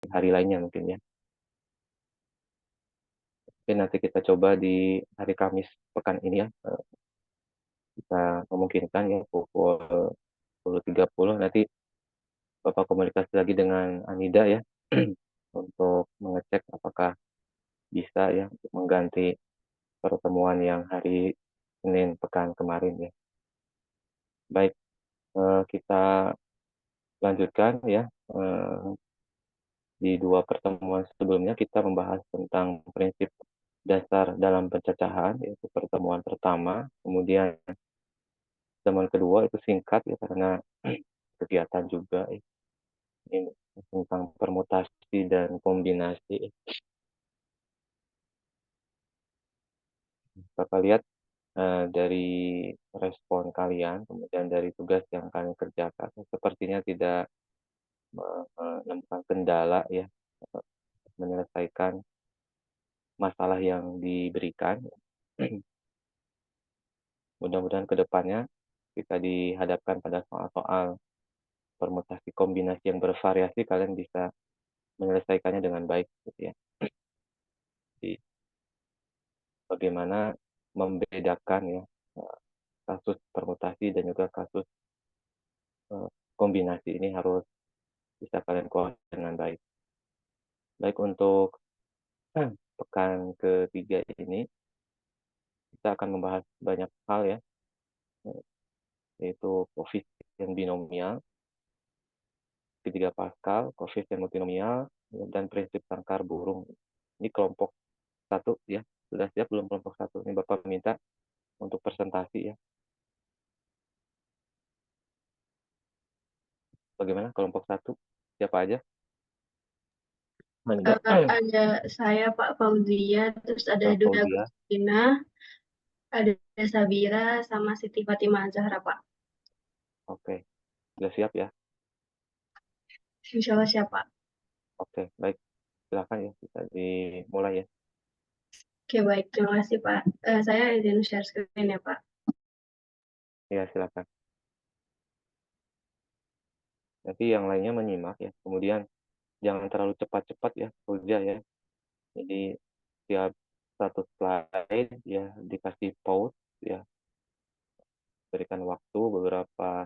hari lainnya mungkin ya. Mungkin nanti kita coba di hari Kamis pekan ini ya, kita memungkinkan ya pukul 10.30 nanti Bapak komunikasi lagi dengan Anida ya, untuk mengecek apakah bisa ya untuk mengganti pertemuan yang hari Senin pekan kemarin ya. Baik, kita lanjutkan ya, di 2 pertemuan sebelumnya kita membahas tentang prinsip dasar dalam pencacahan, yaitu pertemuan pertama, kemudian pertemuan kedua itu singkat ya karena kegiatan juga ya, ini tentang permutasi dan kombinasi. Bapak lihat, dari respon kalian, kemudian dari tugas yang kalian kerjakan, sepertinya tidak menemukan kendala ya, menyelesaikan masalah yang diberikan. Mudah-mudahan ke depannya kita dihadapkan pada soal-soal permutasi kombinasi yang bervariasi, kalian bisa menyelesaikannya dengan baik gitu ya. Jadi bagaimana membedakan ya, kasus permutasi dan juga kasus, kombinasi ini harus bisa kalian kuasai dengan baik. Baik, untuk pekan ketiga ini kita akan membahas banyak hal ya, yaitu koefisien binomial, segitiga Pascal, koefisien multinomial, dan prinsip sangkar burung. Ini kelompok 1 ya. Sudah siap belum kelompok 1? Ini Bapak minta untuk presentasi ya. Bagaimana kelompok 1? Siapa aja? Mangga. Ada saya Pak Fauzia, terus ada Pak Dwi Fauzia. Agustina, ada Sabira, sama Siti Fatimah Zahra Pak. Oke, sudah siap ya? Insya Allah siapa? Oke, baik. Silakan ya, bisa dimulai ya. Oke baik, terima kasih Pak. Saya izin share screen ya Pak. Ya, silakan. Nanti yang lainnya menyimak ya. Kemudian jangan terlalu cepat-cepat ya, Fauzia ya. Jadi tiap satu slide ya dikasih pause ya, berikan waktu beberapa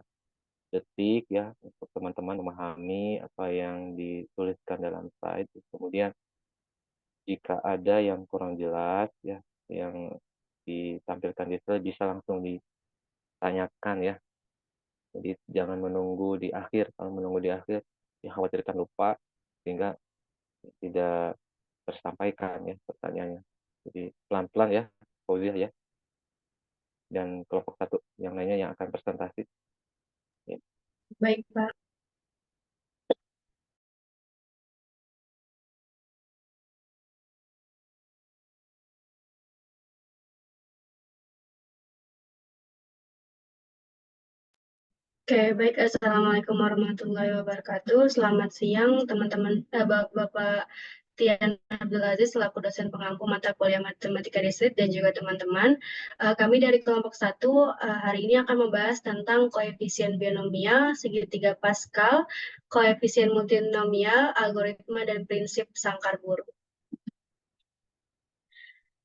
detik ya untuk teman-teman memahami apa yang dituliskan dalam slide. Kemudian jika ada yang kurang jelas ya, yang ditampilkan di slide bisa langsung ditanyakan ya. Jadi jangan menunggu di akhir. Kalau menunggu di akhir, ya khawatirkan lupa sehingga tidak tersampaikan ya pertanyaannya. Jadi pelan-pelan ya, Fauzia ya, dan kelompok 1 yang lainnya yang akan presentasi. Ya. Baik Pak. Oke, baik. Assalamualaikum warahmatullahi wabarakatuh. Selamat siang, teman-teman, Bapak Tian Abdul Aziz, selaku dosen pengampu mata kuliah Matematika Diskrit, dan juga teman-teman. Kami dari kelompok 1 hari ini akan membahas tentang koefisien binomial, segitiga Pascal, koefisien multinomial, algoritma, dan prinsip sangkar burung.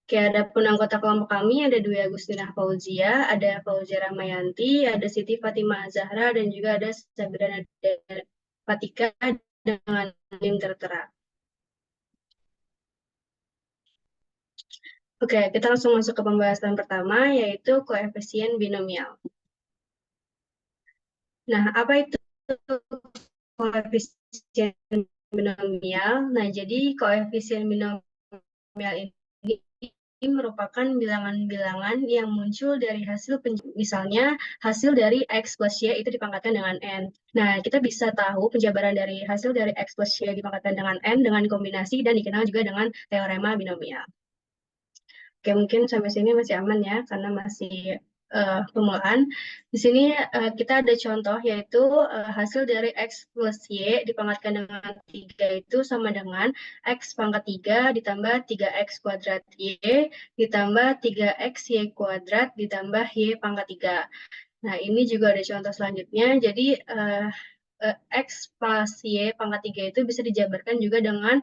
Oke, ada pun anggota kelompok kami, ada Dwi Agustina Fauzia, ada Fauzia Ramayanti, ada Siti Fatimah Zahra, dan juga ada Sabira Fatika dengan NIM tertera. Oke, kita langsung masuk ke pembahasan pertama, yaitu koefisien binomial. Nah, apa itu koefisien binomial? Nah, jadi koefisien binomial ini merupakan bilangan-bilangan yang muncul dari hasil misalnya hasil dari X plus Y itu dipangkatkan dengan N. Nah, kita bisa tahu penjabaran dari hasil dari X plus Y dipangkatkan dengan N dengan kombinasi dan dikenal juga dengan teorema binomial. Oke, mungkin sampai sini masih aman ya, karena masih pemulaan. Di sini kita ada contoh, yaitu hasil dari X plus Y dipangkatkan dengan 3 itu sama dengan X pangkat 3 ditambah 3X kuadrat Y ditambah 3X Y kuadrat ditambah Y pangkat 3. Nah, ini juga ada contoh selanjutnya. Jadi, X plus Y pangkat 3 itu bisa dijabarkan juga dengan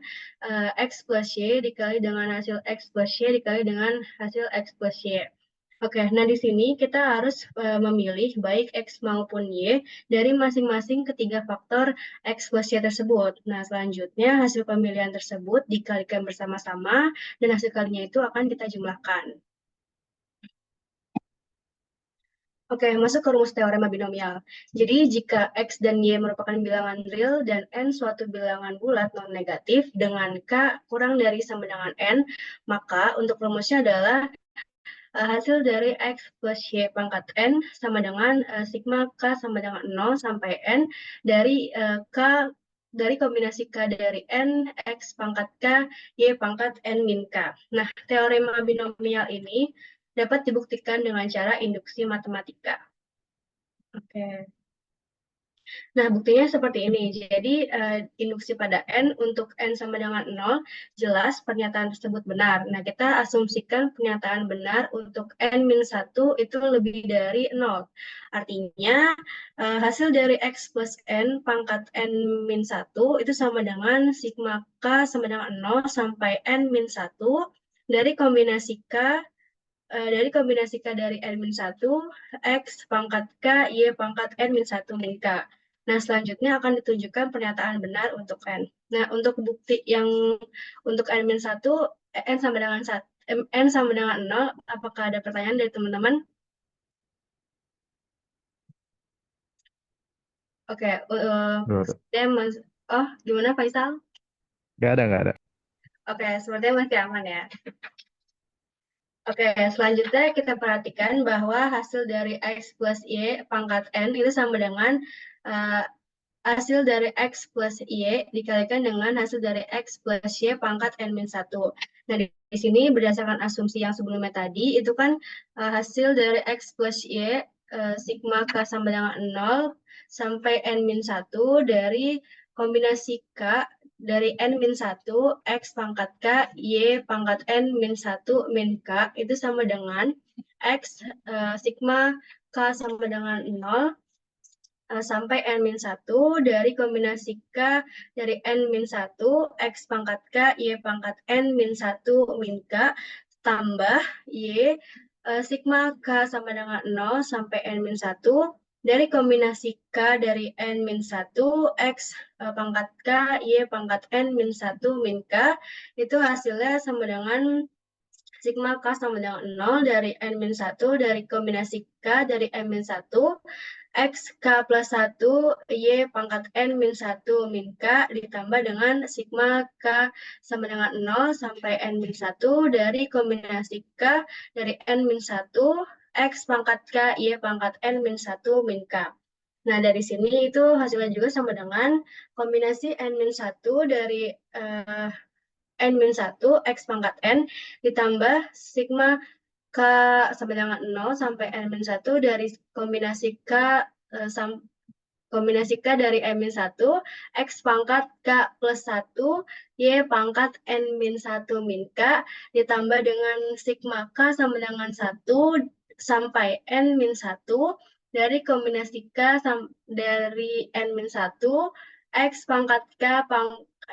X plus Y dikali dengan hasil X plus Y dikali dengan hasil X plus Y. Oke, nah di sini kita harus memilih baik X maupun Y dari masing-masing ketiga faktor X plus Y tersebut. Nah, selanjutnya hasil pemilihan tersebut dikalikan bersama-sama dan hasil kalinya itu akan kita jumlahkan. Oke, masuk ke rumus teorema binomial. Jadi, jika X dan Y merupakan bilangan real dan N suatu bilangan bulat non-negatif dengan K kurang dari sama dengan N, maka untuk rumusnya adalah hasil dari X plus Y pangkat N sama dengan sigma K sama dengan 0 sampai N dari K dari kombinasi K dari N, X pangkat K, Y pangkat N min K. Nah, teorema binomial ini dapat dibuktikan dengan cara induksi matematika. Oke. Nah, buktinya seperti ini. Jadi, induksi pada N untuk N sama dengan 0, jelas pernyataan tersebut benar. Nah, kita asumsikan pernyataan benar untuk N-1 itu lebih dari 0. Artinya, hasil dari X plus N pangkat N-1 itu sama dengan sigma K sama dengan 0 sampai N-1 dari kombinasi K dari kombinasi K dari N-1, X pangkat K, Y pangkat N-1 min K. Nah, selanjutnya akan ditunjukkan pernyataan benar untuk N. Nah, untuk bukti yang untuk N-1, N sama dengan 1, N sama dengan 0, apakah ada pertanyaan dari teman-teman? Oke, gimana Faisal? Nggak ada. Oke, sepertinya masih aman ya. Oke, selanjutnya kita perhatikan bahwa hasil dari X plus Y pangkat N itu sama dengan hasil dari X plus Y dikalikan dengan hasil dari X plus Y pangkat N-1. Nah, di sini berdasarkan asumsi yang sebelumnya tadi, itu kan hasil dari X plus Y sigma K sama dengan 0 sampai N-1 dari kombinasi K dari N-1, X pangkat K, Y pangkat N-1 min K, itu sama dengan X sigma K sama dengan 0 sampai N-1 dari kombinasi K dari N-1, X pangkat K, Y pangkat N-1 min K, tambah Y, sigma K sama dengan 0 sampai N-1, dari kombinasi K dari N-1, X pangkat K, Y pangkat N-1 min K, itu hasilnya sama dengan sigma K sama dengan 0 dari N-1 dari kombinasi K dari N-1, X K plus 1, Y pangkat N min 1 min K ditambah dengan sigma K sama dengan 0 sampai N min 1 dari kombinasi K dari N min 1, X pangkat K, Y pangkat N min 1 min K. Nah, dari sini itu hasilnya juga sama dengan kombinasi N-1 dari N-1, X pangkat N, ditambah sigma K sama dengan 0 sampai N-1 dari kombinasi K kombinasi K dari N-1, X pangkat K plus 1, Y pangkat N-1 min K, ditambah dengan sigma K sama dengan 1 sampai N-1 dari kombinasi K dari N-1, X pangkat K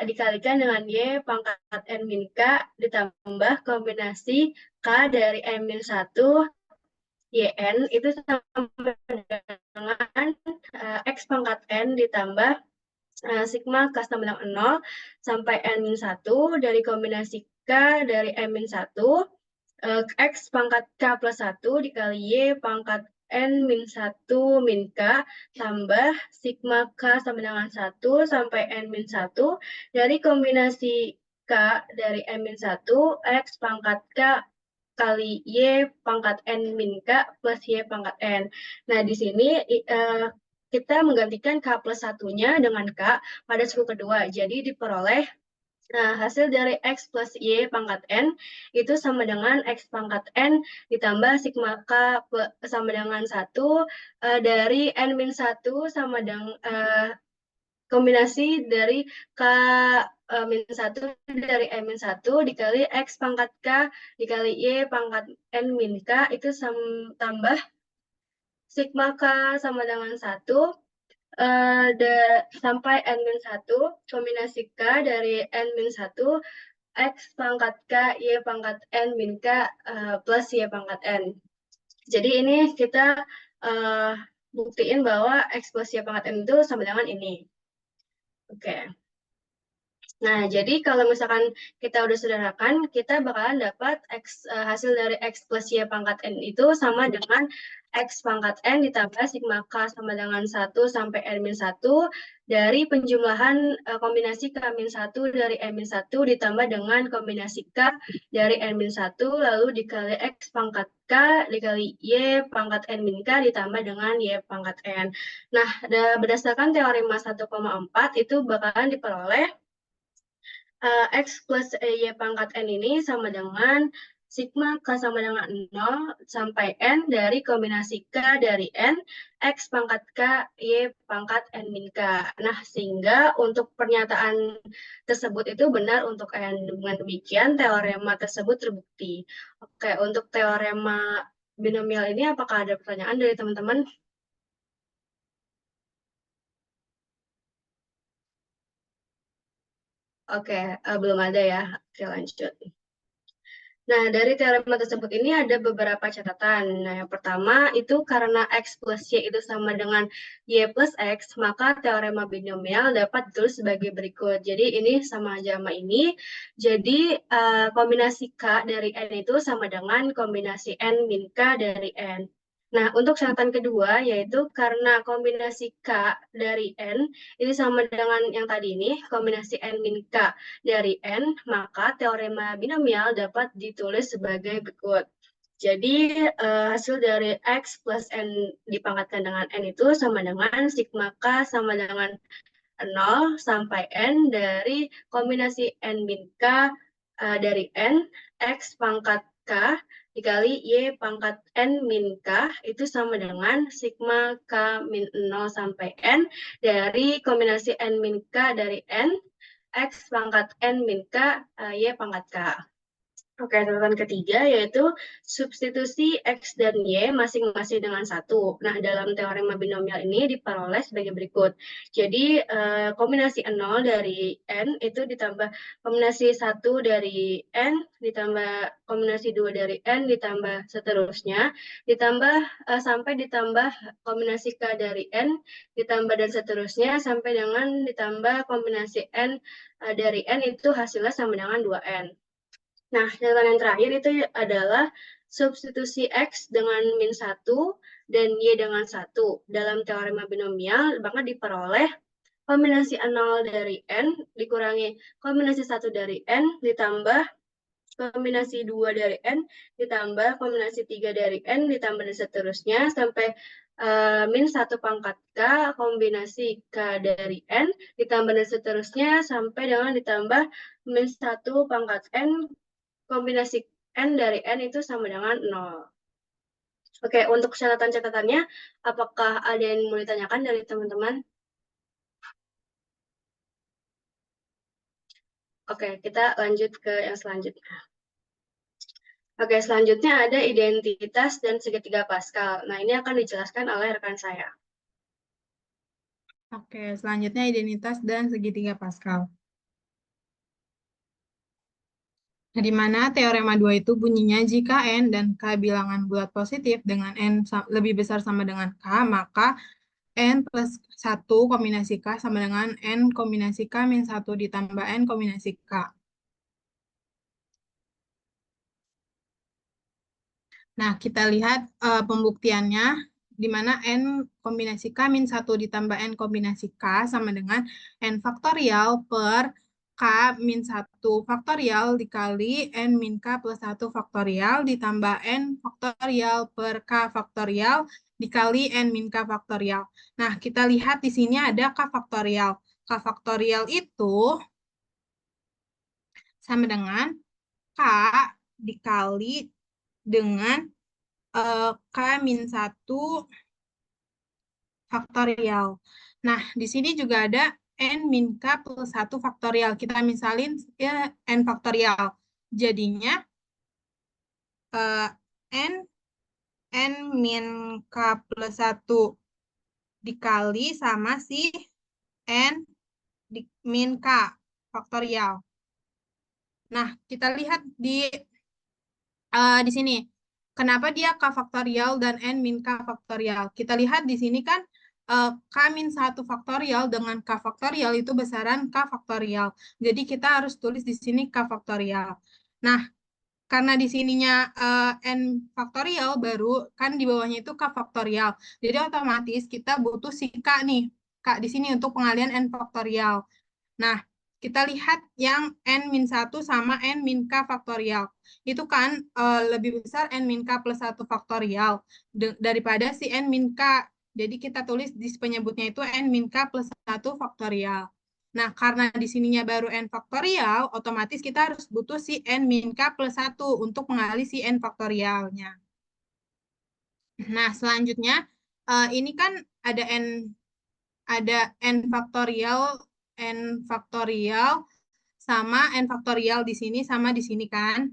dikalikan dengan Y pangkat N min K, ditambah kombinasi K dari N-1 YN itu sama dengan X pangkat N ditambah sigma K sama dengan 0 sampai N-1 dari kombinasi K dari N-1 X pangkat K plus 1 dikali Y pangkat N-1 min K tambah sigma K sama dengan 1 sampai N-1 dari kombinasi K dari N-1 X pangkat K kali Y pangkat N min K plus Y pangkat N. Nah, di sini kita menggantikan K plus 1-nya dengan K pada suku kedua. Jadi diperoleh hasil dari X plus Y pangkat N itu sama dengan X pangkat N ditambah sigma K sama dengan 1 dari N-1 sama dengan kombinasi dari K min 1 dari N-1 dikali X pangkat K dikali Y pangkat N min K itu tambah sigma K sama dengan 1 sampai N-1, kombinasi K dari N-1, X pangkat K, Y pangkat N min K, plus Y pangkat N. Jadi ini kita buktiin bahwa X plus Y pangkat N itu sama dengan ini. Oke. Nah, jadi kalau misalkan kita udah sederhanakan, kita bakalan dapat hasil dari X plus Y pangkat N itu sama dengan X pangkat N ditambah sigma K sama dengan 1 sampai N-1 dari penjumlahan kombinasi K-1 dari N-1 ditambah dengan kombinasi K dari N-1 lalu dikali X pangkat K dikali Y pangkat N-K ditambah dengan Y pangkat N. Nah, berdasarkan teorema 1,4 itu bakalan diperoleh X plus Y pangkat N ini sama dengan sigma K sama dengan 0 sampai N dari kombinasi K dari N, X pangkat K, Y pangkat N min K. Nah, sehingga untuk pernyataan tersebut itu benar untuk N. Dengan demikian, teorema tersebut terbukti. Oke, untuk teorema binomial ini apakah ada pertanyaan dari teman-teman? Oke, belum ada ya. Oke, lanjut. Nah, dari teorema tersebut ini ada beberapa catatan. Nah, yang pertama itu karena X plus Y itu sama dengan Y plus X, maka teorema binomial dapat ditulis sebagai berikut. Jadi, ini sama aja sama ini. Jadi, kombinasi K dari N itu sama dengan kombinasi N min K dari N. Nah, untuk catatan kedua, yaitu karena kombinasi K dari N, ini sama dengan yang tadi ini, kombinasi N min K dari N, maka teorema binomial dapat ditulis sebagai berikut. Jadi, hasil dari X plus N dipangkatkan dengan N itu sama dengan sigma K sama dengan 0 sampai N dari kombinasi N min K dari N, X pangkat K dikali Y pangkat N min K itu sama dengan sigma K min 0 sampai N dari kombinasi N min K dari N, X pangkat N min K, Y pangkat K. Oke, catatan ketiga yaitu substitusi X dan Y masing-masing dengan 1. Nah, dalam teorema binomial ini diperoleh sebagai berikut. Jadi, kombinasi 0 dari N itu ditambah kombinasi 1 dari N, ditambah kombinasi 2 dari N, ditambah seterusnya, ditambah sampai ditambah kombinasi K dari N, ditambah dan seterusnya, sampai dengan ditambah kombinasi N dari N itu hasilnya sama dengan 2N. Nah, catatan yang terakhir itu adalah substitusi X dengan min 1 dan Y dengan 1. Dalam teorema binomial, maka diperoleh kombinasi 0 dari N dikurangi kombinasi 1 dari N ditambah kombinasi 2 dari N ditambah kombinasi 3 dari N ditambah dan seterusnya sampai min 1 pangkat K kombinasi K dari N ditambah dan seterusnya sampai dengan ditambah min 1 pangkat N kombinasi N dari N itu sama dengan 0. Oke, untuk catatan-catatannya, apakah ada yang mau ditanyakan dari teman-teman? Oke, kita lanjut ke yang selanjutnya. Oke, selanjutnya ada identitas dan segitiga Pascal. Nah, ini akan dijelaskan oleh rekan saya. Oke, selanjutnya identitas dan segitiga Pascal. Nah, di mana teorema 2 itu bunyinya jika N dan K bilangan bulat positif dengan N lebih besar sama dengan K, maka N plus 1 kombinasi K sama dengan N kombinasi K min 1 ditambah N kombinasi K. Nah, kita lihat pembuktiannya, di mana N kombinasi K min 1 ditambah N kombinasi K sama dengan N faktorial per K min 1 faktorial dikali N min K plus 1 faktorial ditambah N faktorial per K faktorial dikali N min K faktorial. Nah, kita lihat di sini ada K faktorial. K faktorial itu sama dengan K dikali dengan K-1 faktorial. Nah, di sini juga ada N min K plus 1 faktorial. Kita misalin ya, N faktorial. Jadinya N min K plus 1 dikali sama si N min K faktorial. Nah, kita lihat di sini. Kenapa dia K faktorial dan N min K faktorial? Kita lihat di sini kan K min 1 faktorial dengan K faktorial itu besaran K faktorial. Jadi kita harus tulis di sini K faktorial. Nah, karena di sininya N faktorial baru, kan di bawahnya itu K faktorial. Jadi otomatis kita butuh si K nih. K di sini untuk pengalihan N faktorial. Nah, kita lihat yang N-1 sama N-K faktorial. Itu kan lebih besar N-K plus 1 faktorial daripada si N-K. Jadi kita tulis di penyebutnya itu N-K plus 1 faktorial. Nah, karena di sininya baru N faktorial, otomatis kita harus butuh si N-K plus 1 untuk mengalih si N faktorialnya. Nah, selanjutnya ini kan ada N faktorial sama N faktorial di sini sama di sini kan.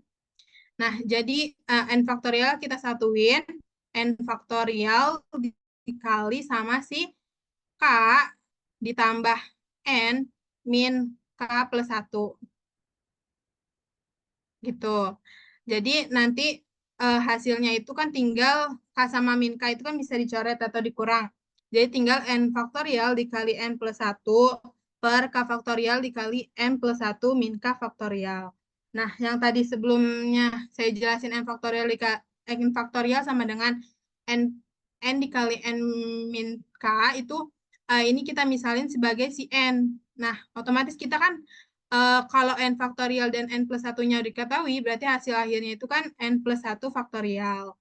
Nah, jadi N faktorial kita satuin, N faktorial dikali sama si K ditambah N min K plus 1. Gitu. Jadi nanti hasilnya itu kan tinggal K sama min K itu kan bisa dicoret atau dikurang. Jadi tinggal N faktorial dikali N plus 1 per K faktorial dikali N plus 1 min K faktorial. Nah, yang tadi sebelumnya saya jelasin N faktorial sama dengan N dikali N min K itu ini kita misalin sebagai si N. Nah, otomatis kita kan kalau N faktorial dan N plus 1-nya diketahui, berarti hasil akhirnya itu kan N plus 1 faktorial.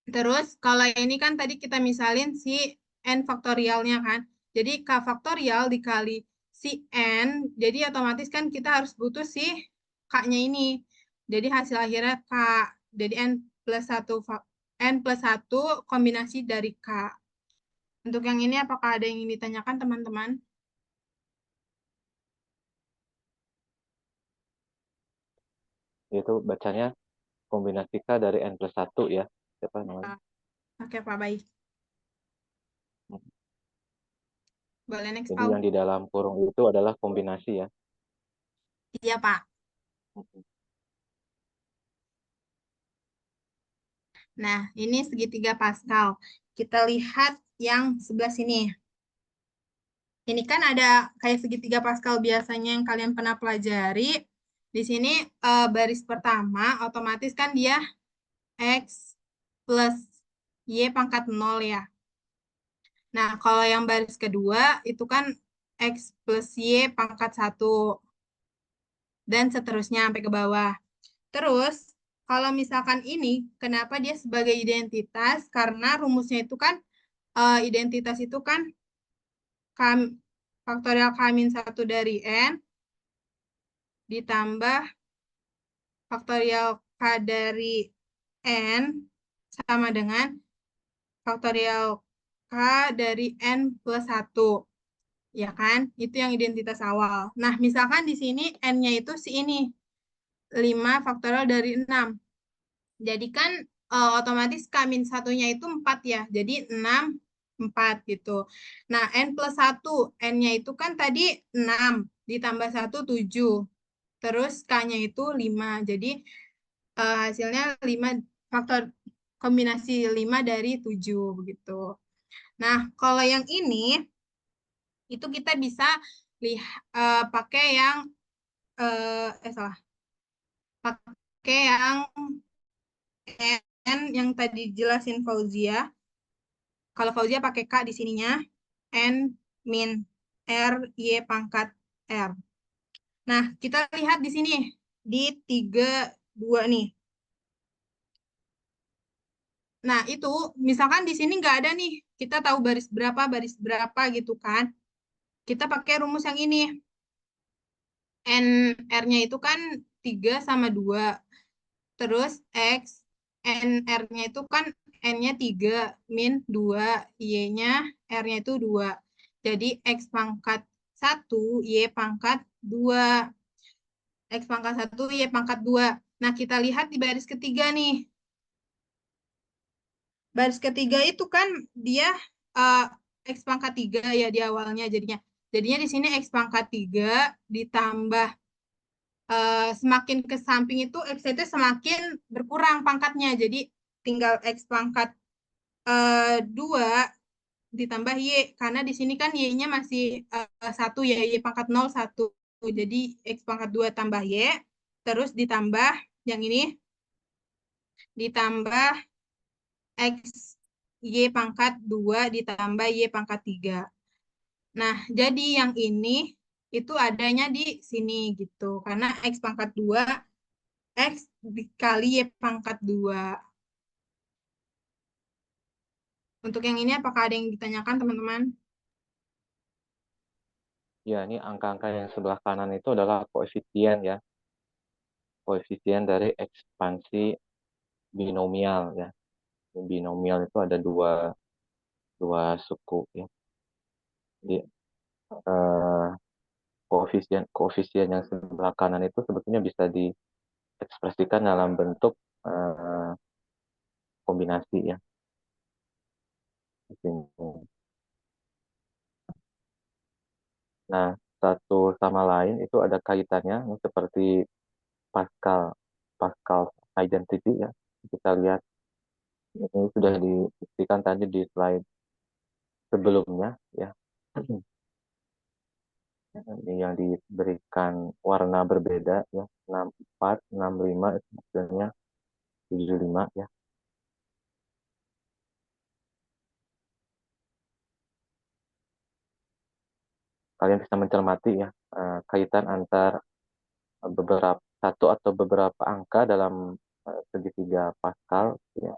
Terus, kalau ini kan tadi kita misalin si N faktorialnya kan. Jadi, K faktorial dikali si N, jadi otomatis kan kita harus butuh si K-nya ini. Jadi, hasil akhirnya K. Jadi, N plus 1 kombinasi dari K. Untuk yang ini, apakah ada yang ingin ditanyakan, teman-teman? Itu bacanya kombinasi K dari N plus 1 ya. Siapa namanya? Oke, Pak, baik. Boleh next, Jadi Pak. yang di dalam kurung itu adalah kombinasi ya. Iya, Pak. Nah, ini segitiga Pascal. Kita lihat yang sebelah sini. Ini kan ada kayak segitiga Pascal biasanya yang kalian pernah pelajari. Di sini baris pertama otomatis kan dia X plus Y pangkat 0 ya. Nah, kalau yang baris kedua itu kan X plus Y pangkat 1. Dan seterusnya sampai ke bawah. Terus, kalau misalkan ini, kenapa dia sebagai identitas? Karena rumusnya itu kan, identitas itu kan faktorial K-1 dari N, ditambah faktorial K dari N, sama dengan faktorial K dari N plus 1. Ya kan? Itu yang identitas awal. Nah, misalkan di sini N-nya itu si ini. 5 faktorial dari 6. Jadi kan otomatis K-1-nya itu 4 ya. Jadi 6, 4 gitu. Nah, N plus 1. N-nya itu kan tadi 6. Ditambah 1, 7. Terus K-nya itu 5. Jadi hasilnya 5 faktor kombinasi 5 dari 7 begitu. Nah, kalau yang ini itu kita bisa pakai yang salah. Pakai yang N yang tadi jelasin Fauzia. Kalau Fauzia pakai K di sininya. N min R Y pangkat R. Nah, kita lihat di sini. Di 32 nih. Nah, itu misalkan di sini nggak ada nih. Kita tahu baris berapa gitu kan. Kita pakai rumus yang ini. R-nya itu kan 3 sama 2. Terus X, NR-nya itu kan N-nya 3, min 2, Y-nya R-nya itu 2. Jadi X pangkat 1, Y pangkat 2. X pangkat 1, Y pangkat 2. Nah, kita lihat di baris ketiga nih. Baris ketiga itu kan dia X pangkat 3 ya di awalnya jadinya. Jadinya di sini X pangkat 3 ditambah semakin ke samping itu X itu semakin berkurang pangkatnya. Jadi tinggal X pangkat 2 ditambah Y. Karena di sini kan Y-nya masih 1 ya, Y pangkat 0, 1. Jadi X pangkat 2 tambah Y. Terus ditambah yang ini ditambah X Y pangkat 2 ditambah Y pangkat 3. Nah, jadi yang ini itu adanya di sini gitu. Karena X pangkat 2, X dikali Y pangkat 2. Untuk yang ini apakah ada yang ditanyakan teman-teman? Ya, ini angka-angka yang sebelah kanan itu adalah koefisien ya. Koefisien dari ekspansi binomial ya. Binomial itu ada dua suku ya. Jadi eh, koefisien yang sebelah kanan itu sebetulnya bisa diekspresikan dalam bentuk eh, kombinasi ya. Di sini. Nah, satu sama lain itu ada kaitannya seperti Pascal Pascal identity ya. Kita lihat ini sudah dibuktikan tadi di slide sebelumnya ya. Ini yang diberikan warna berbeda ya, 64, 65 itu maksudnya 75 ya. Kalian bisa mencermati ya kaitan antar beberapa satu atau beberapa angka dalam segitiga Pascal ya.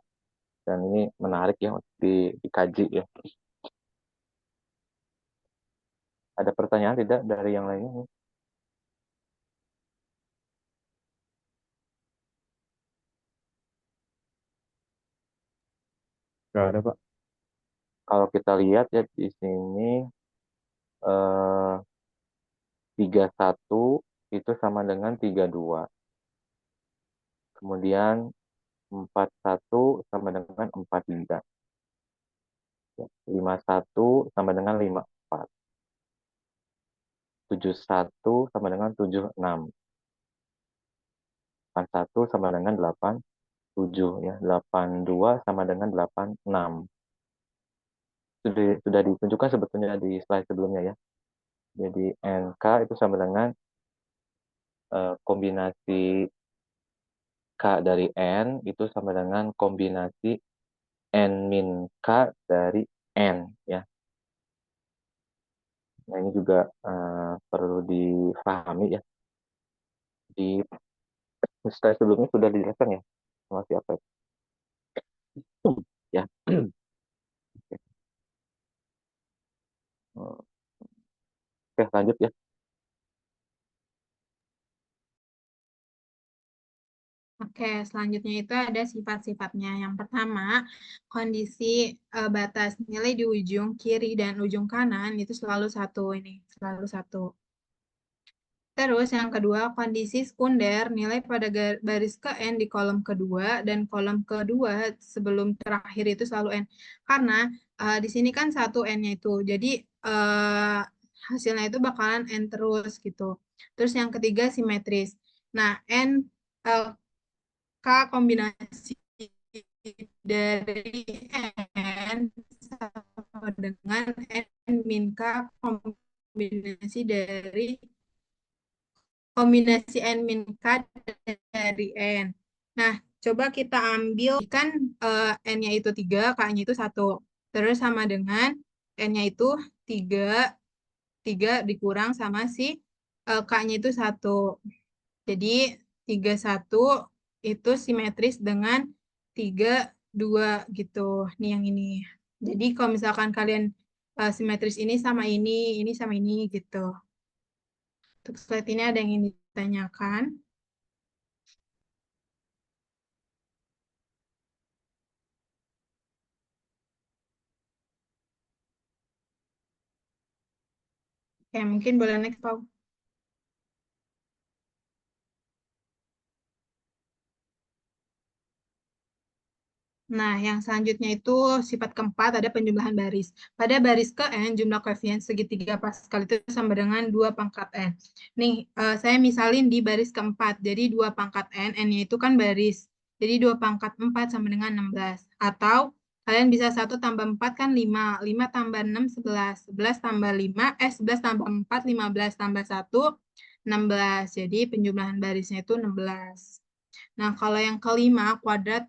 Dan ini menarik ya untuk dikaji ya. Ada pertanyaan tidak dari yang lainnya? Nggak ada, Pak. Kalau kita lihat ya di sini eh, 31 itu sama dengan 32. Kemudian 41 sama dengan 43. 51 sama dengan 54. 71 sama dengan 76. 81 sama dengan 87 ya. 82 sama dengan 86. Sudah ditunjukkan sebetulnya di slide sebelumnya ya. Jadi NK itu sama dengan kombinasi K dari N itu sama dengan kombinasi N min K dari N ya. Nah ini juga perlu difahami ya. Di slide sebelumnya sudah dijelaskan ya sama siapa itu. Ya. Oke, lanjut ya. Oke, selanjutnya itu ada sifat-sifatnya. Yang pertama, kondisi batas nilai di ujung kiri dan ujung kanan itu selalu satu ini, selalu satu. Terus yang kedua, kondisi sekunder nilai pada baris ke N di kolom kedua dan kolom kedua sebelum terakhir itu selalu N. Karena di sini kan satu N-nya itu. Jadi hasilnya itu bakalan N terus gitu. Terus yang ketiga simetris. Nah, N K kombinasi dari N sama dengan N min K kombinasi dari kombinasi N min K dari N. Nah, coba kita ambil kan N-nya itu 3, K-nya itu 1. Terus sama dengan N-nya itu 3, 3 dikurang sama si K-nya itu 1. Jadi 3, 1 itu simetris dengan 3, 2 gitu. Nih yang ini. Jadi kalau misalkan kalian simetris ini sama ini gitu. Untuk slide ini ada yang ingin ditanyakan? Ya, mungkin boleh next, Pau. Nah, yang selanjutnya itu sifat keempat ada penjumlahan baris. Pada baris ke N, jumlah koefisien segitiga Pascal itu sama dengan 2 pangkat N. Nih, saya misalin di baris keempat. Jadi 2 pangkat N, N-nya itu kan baris. Jadi 2 pangkat 4 sama dengan 16. Atau kalian bisa 1 tambah 4 kan 5. 5 tambah 6, 11. 11 tambah 5, 11 tambah 4, 15 tambah 1, 16. Jadi penjumlahan barisnya itu 16. Nah, kalau yang kelima, kuadrat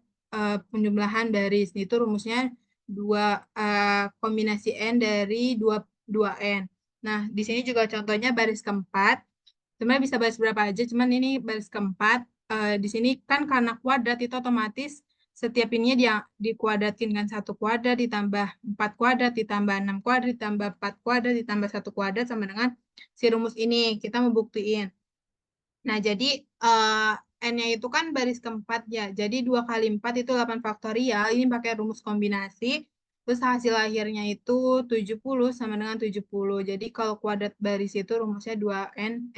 penjumlahan baris. Itu rumusnya kombinasi N dari 2 N. Nah, di sini juga contohnya baris keempat. Sebenarnya bisa baris berapa aja, cuman ini baris keempat. Di sini kan karena kuadrat itu otomatis setiap ininya dia dikuadratin kan 1 kuadrat ditambah 4 kuadrat ditambah 6 kuadrat ditambah 4 kuadrat ditambah 1 kuadrat sama dengan si rumus ini. Kita mau buktiin. Nah, jadi N-nya itu kan baris keempat ya. Jadi 2 kali 4 itu 8 faktorial. Ini pakai rumus kombinasi. Terus hasil akhirnya itu 70 sama dengan 70. Jadi kalau kuadrat baris itu rumusnya 2N,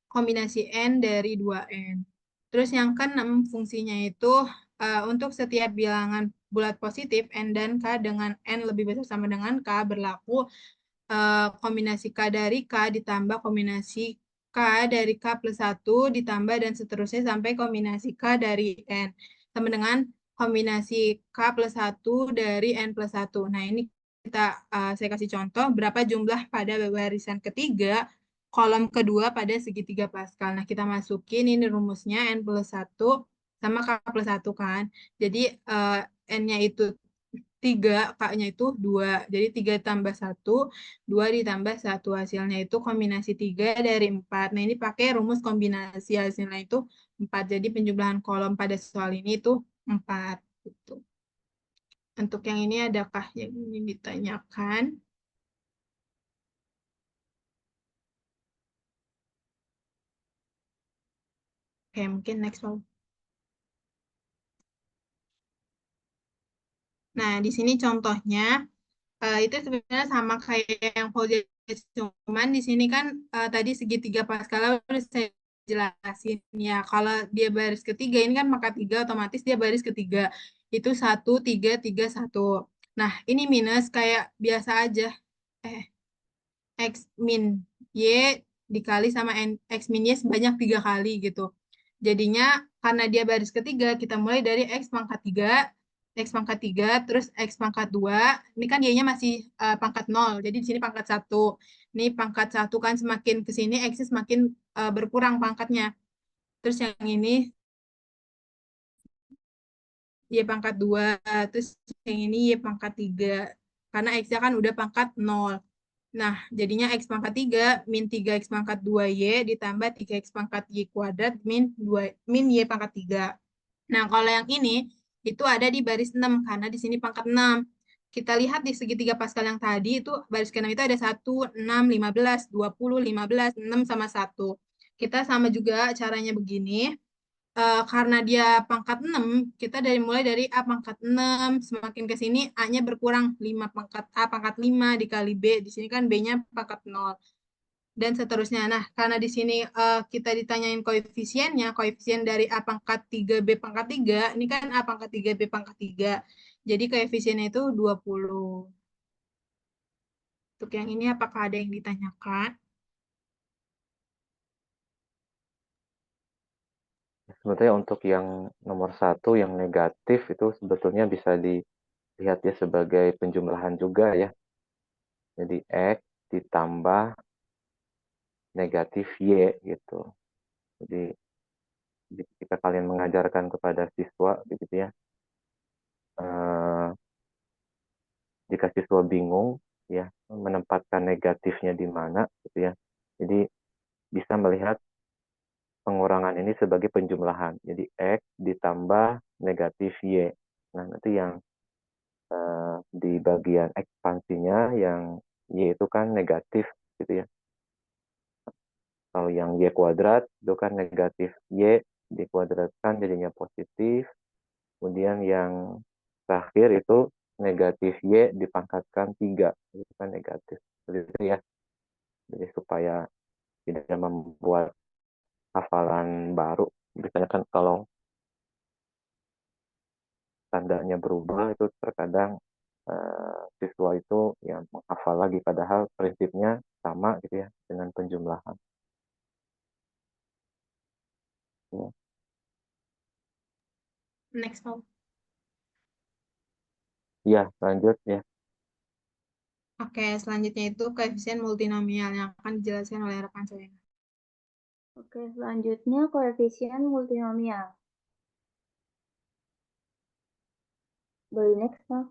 kombinasi N dari 2N. Terus yang keenam fungsinya itu untuk setiap bilangan bulat positif N dan K dengan N lebih besar sama dengan K berlaku kombinasi K dari K ditambah kombinasi K dari K plus 1 ditambah dan seterusnya sampai kombinasi K dari N. Sama dengan kombinasi K plus 1 dari N plus 1. Nah, ini saya kasih contoh berapa jumlah pada barisan ketiga, kolom kedua pada segitiga Pascal. Nah, kita masukin ini rumusnya N plus 1 sama K plus 1 kan. Jadi N-nya itu 3, K-nya itu 2. Jadi 3 tambah 1, 2 ditambah 1. Hasilnya itu kombinasi 3 dari 4. Nah, ini pakai rumus kombinasi hasilnya itu 4. Jadi penjumlahan kolom pada soal ini itu 4. Gitu. Untuk yang ini adakah yang ingin ditanyakan? Oke, mungkin next one. Nah, di sini contohnya itu sebenarnya sama kayak yang Fauziah, cuman di sini kan tadi segitiga Pascal udah saya jelasin ya. Kalau dia baris ketiga ini kan maka 3 otomatis dia baris ketiga itu 1 3 3 1. Nah, ini minus kayak biasa aja. Eh, X min Y dikali sama X min Y sebanyak 3 kali gitu. Jadinya karena dia baris ketiga, kita mulai dari X pangkat 3, terus X pangkat 2. Ini kan Y-nya masih pangkat 0, jadi di sini pangkat 1. Ini pangkat 1 kan semakin ke sini, X semakin berkurang pangkatnya. Terus yang ini Y pangkat 2, terus yang ini Y pangkat 3. Karena X-nya kan udah pangkat 0. Nah, jadinya X pangkat 3 min 3X pangkat 2Y ditambah 3X pangkat Y kuadrat min Y pangkat 3. Nah, kalau yang ini itu ada di baris 6 karena di sini pangkat 6. Kita lihat di segitiga Pascal yang tadi itu baris ke-6 itu ada 1, 6, 15, 20, 15, 6 sama 1. Kita sama juga caranya begini. Karena dia pangkat 6, kita mulai dari A pangkat 6, semakin ke sini A-nya berkurang 5 pangkat A pangkat 5 dikali B, di sini kan B-nya pangkat 0 dan seterusnya. Nah, karena di sini kita ditanyain koefisiennya, koefisien dari A pangkat 3 B pangkat 3, ini kan A pangkat 3 B pangkat 3. Jadi koefisiennya itu 20. Untuk yang ini apakah ada yang ditanyakan? Sebetulnya untuk yang nomor 1 yang negatif itu sebetulnya bisa dilihat ya sebagai penjumlahan juga ya. Jadi X ditambah negatif Y gitu. Jadi jika kalian mengajarkan kepada siswa begitu ya, jika siswa bingung ya menempatkan negatifnya di mana gitu ya, jadi bisa melihat pengurangan ini sebagai penjumlahan. Jadi X ditambah negatif Y. Nah, nanti yang di bagian ekspansinya yang Y itu kan negatif gitu ya. Kalau yang Y kuadrat itu kan negatif Y dikuadratkan jadinya positif. Kemudian yang terakhir itu negatif Y dipangkatkan 3. Itu kan negatif. Seperti itu ya. Jadi supaya tidak membuat hafalan baru. Biasanya kan kalau tandanya berubah, itu terkadang siswa itu yang menghafal lagi, padahal prinsipnya sama gitu ya dengan penjumlahan. Ya. Next, Pak. Ya, lanjut ya. Oke, selanjutnya itu koefisien multinomial yang akan dijelaskan oleh rekan saya. Oke, selanjutnya koefisien multinomial. Boleh next, Pak.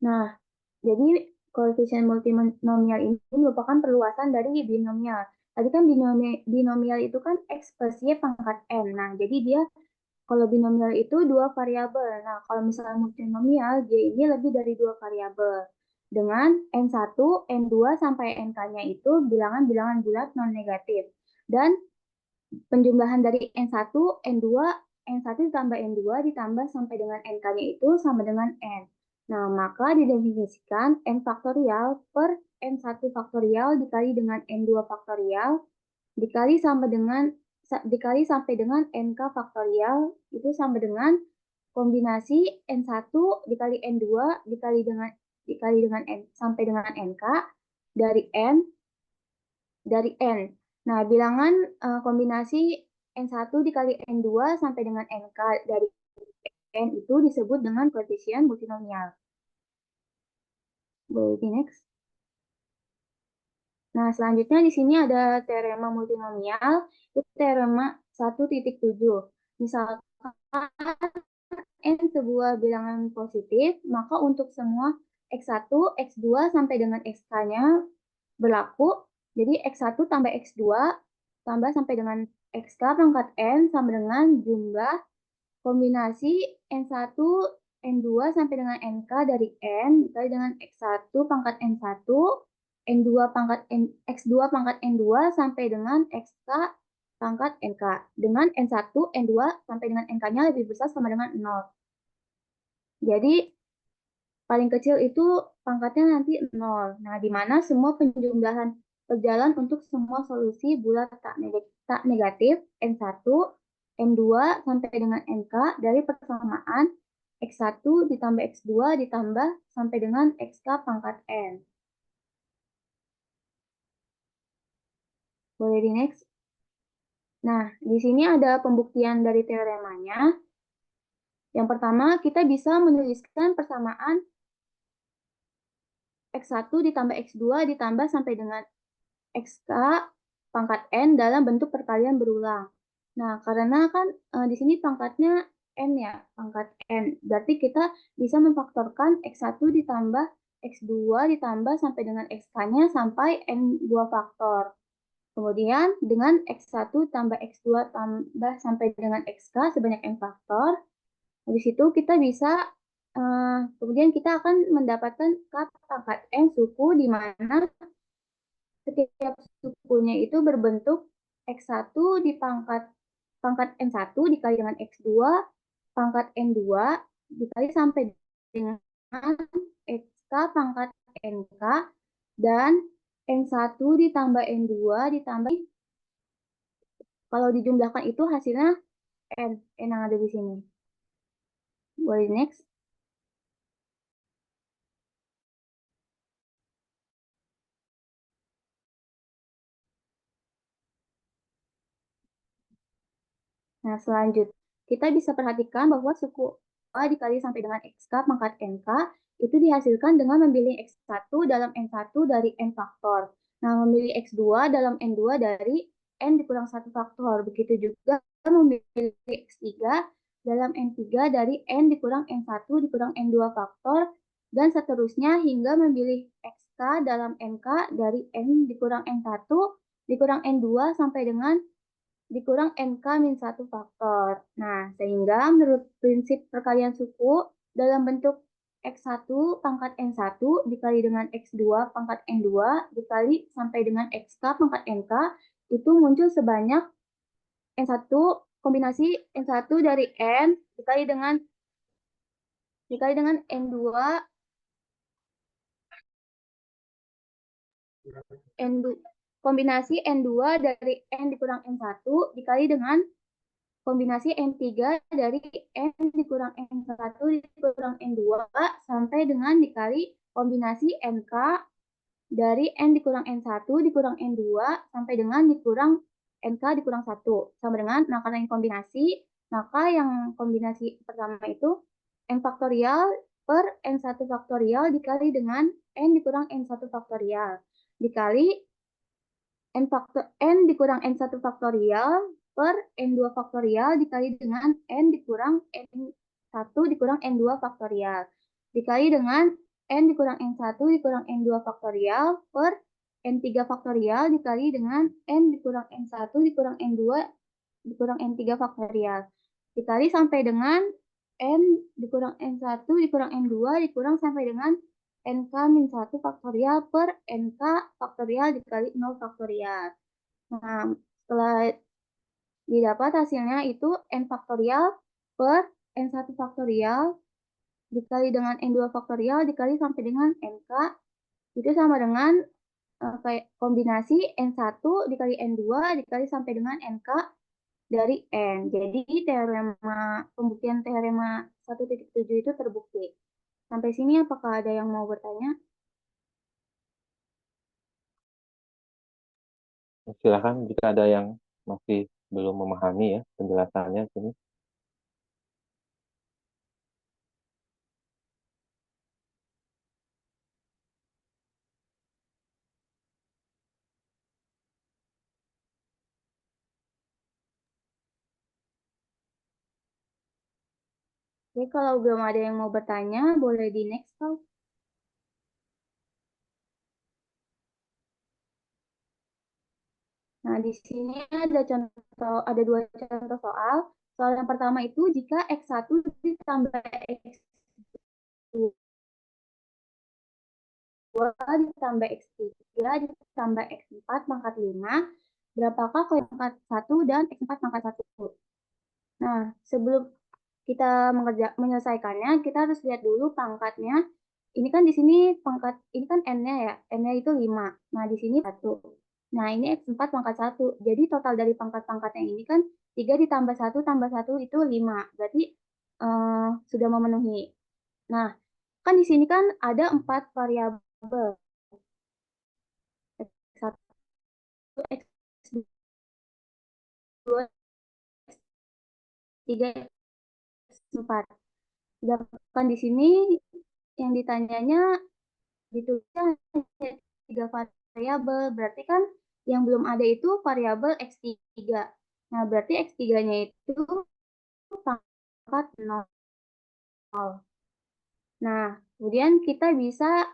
Nah, jadi koefisien multinomial ini merupakan perluasan dari binomial. Tadi kan binomial itu kan ekspresinya pangkat n. Nah, jadi dia kalau binomial itu dua variabel. Nah, kalau misalnya multinomial, dia ini lebih dari dua variabel. Dengan N1, N2, sampai NK-nya itu bilangan-bilangan bulat non-negatif. Dan penjumlahan dari N1, N2, N1 ditambah N2 ditambah sampai dengan NK-nya itu sama dengan N. Nah, maka didefinisikan N faktorial per N1 faktorial dikali dengan N2 faktorial dikali sampai dengan NK faktorial itu sama dengan kombinasi N1 dikali N2 dikali dengan N sampai dengan NK dari N. Nah, bilangan kombinasi N1 dikali N2 sampai dengan NK dari N itu disebut dengan koefisien multinomial. Boleh di next. Nah, selanjutnya di sini ada teorema multinomial, itu teorema 1.7. Misalkan N sebuah bilangan positif, maka untuk semua X1, X2 sampai dengan XK-nya berlaku. Jadi X1 tambah X2 tambah sampai dengan XK pangkat N sama dengan jumlah kombinasi N1, N2 sampai dengan NK dari N dikali dengan X1 pangkat N1, N2 pangkat X2 pangkat N2 sampai dengan XK pangkat NK. Dengan N1, N2 sampai dengan NK-nya lebih besar sama dengan 0. Jadi paling kecil itu pangkatnya nanti 0. Nah, di mana semua penjumlahan berjalan untuk semua solusi bulat tak negatif N1, N2 sampai dengan NK dari persamaan X1 ditambah X2 ditambah sampai dengan XK pangkat N. Boleh di next. Nah, di sini ada pembuktian dari teoremanya. Yang pertama, kita bisa menuliskan persamaan X1 ditambah X2 ditambah sampai dengan XK pangkat N dalam bentuk perkalian berulang. Nah, karena kan di sini pangkatnya N ya, pangkat N. Berarti kita bisa memfaktorkan X1 ditambah X2 ditambah sampai dengan XK-nya sampai N2 faktor. Kemudian dengan X1 tambah X2 tambah sampai dengan XK sebanyak N faktor. Habis itu kita bisa, kemudian kita akan mendapatkan K pangkat N suku di mana setiap sukunya itu berbentuk X1 di pangkat N1 dikali dengan X2 pangkat N2 dikali sampai dengan XK pangkat NK dan N1 ditambah N2 ditambah kalau dijumlahkan itu hasilnya N yang ada di sini. Boleh next. Nah, selanjutnya kita bisa perhatikan bahwa suku A dikali sampai dengan XK pangkat NK itu dihasilkan dengan memilih X1 dalam N1 dari N faktor. Nah, memilih X2 dalam N2 dari N dikurang 1 faktor. Begitu juga memilih X3 dalam N3 dari N dikurang N1 dikurang N2 faktor. Dan seterusnya hingga memilih XK dalam NK dari N dikurang N1 dikurang N2 sampai dengan dikurang NK-1 faktor. Nah, sehingga menurut prinsip perkalian suku dalam bentuk X1 pangkat N1 dikali dengan X2 pangkat N2 dikali sampai dengan XK pangkat NK itu muncul sebanyak N1 kombinasi N1 dari N dikali dengan N2 kombinasi N2 dari N dikurang N1 dikali dengan kombinasi N3 dari N dikurang N1 dikurang N2 sampai dengan dikali kombinasi NK dari N dikurang N1 dikurang N2 sampai dengan dikurang NK dikurang 1 sama dengan, nah karena ini kombinasi, maka yang kombinasi pertama itu N faktorial per N1 faktorial dikali dengan N dikurang N1 faktorial dikali N dikurang N1 faktorial per N2 faktorial dikali dengan N dikurang N1 dikurang N2 faktorial dikali dengan N dikurang N1 dikurang N2 faktorial per N3 faktorial dikali dengan N dikurang N1 dikurang N2 dikurang N3 faktorial dikali sampai dengan N dikurang N1 dikurang N2 dikurang sampai dengan NK-1 faktorial per NK faktorial dikali 0 faktorial. Nah, setelah didapat hasilnya itu N faktorial per N1 faktorial dikali dengan N2 faktorial dikali sampai dengan NK itu sama dengan kayak kombinasi N1 dikali N2 dikali sampai dengan NK dari N. Jadi pembuktian teorema 1.7 itu terbukti. Sampai sini apakah ada yang mau bertanya? Silakan jika ada yang masih belum memahami ya penjelasannya sini. Oke, kalau belum ada yang mau bertanya, boleh di next call. Nah, di sini ada dua contoh soal. Soal yang pertama itu jika X1 ditambah X2 ditambah X3 ditambah X4 pangkat 5, berapakah pangkat 1 dan X4 pangkat 1? Nah, sebelum kita menyelesaikannya, kita harus lihat dulu pangkatnya. Ini kan di sini pangkat, ini kan N-nya ya, N-nya itu 5. Nah, di sini 1. Nah, ini X4 pangkat 1. Jadi total dari pangkat-pangkatnya ini kan 3 ditambah 1 tambah 1 itu 5. Berarti sudah memenuhi. Nah, kan di sini kan ada 4 variabel. X1, X2, X3, X4. Sedangkan di sini yang ditanyanya ditulisnya hanya 3 variabel. Berarti kan yang belum ada itu variabel X3. Nah, berarti X3-nya itu pangkat 0. Nah, kemudian kita bisa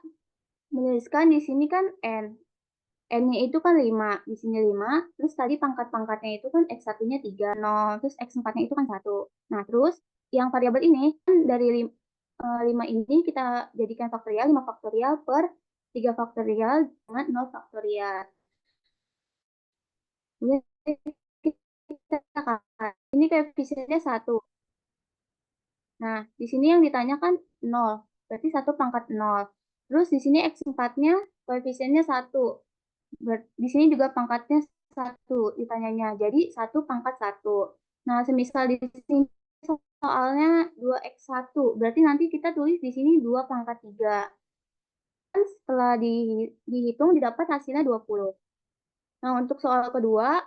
menuliskan di sini kan N. N-nya itu kan 5, di sini 5, terus tadi pangkat-pangkatnya itu kan X1-nya 3, 0, terus X4-nya itu kan 1. Nah, terus yang variabel ini kan dari 5 ini kita jadikan faktorial, 5 faktorial per 3 faktorial dengan 0 faktorial. Ini koefisiennya 1. Nah, di sini yang ditanyakan 0. Berarti 1 pangkat 0. Terus di sini X4-nya koefisiennya 1. Di sini juga pangkatnya 1 ditanyanya. Jadi 1 pangkat 1. Nah, semisal di sini soalnya 2X1. Berarti nanti kita tulis di sini 2 pangkat 3. Setelah dihitung didapat hasilnya 20. Nah, untuk soal kedua,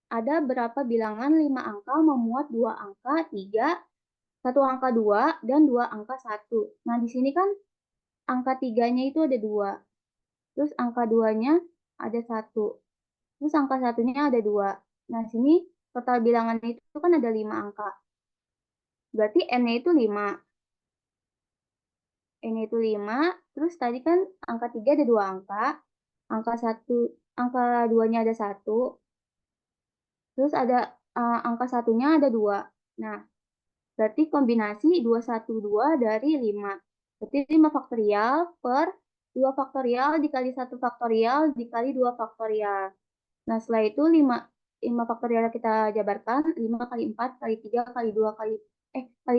ada berapa bilangan 5 angka memuat 2 angka 3, 1 angka 2, dan 2 angka 1. Nah, di sini kan angka 3-nya itu ada 2. Terus angka 2-nya ada 1. Terus angka 1-nya ada 2. Nah, sini total bilangan itu kan ada 5 angka. Berarti N-nya itu 5. N-nya itu 5. Terus tadi kan angka 3 ada 2 angka. Angka 2-nya ada 1. Terus ada angka 1-nya ada 2. Nah, berarti kombinasi 212 dari 5. Berarti 5 faktorial per 2 faktorial dikali 1 faktorial dikali 2 faktorial. Nah, setelah itu 5 faktorial kita jabarkan. 5 kali 4 kali 3 kali 2 kali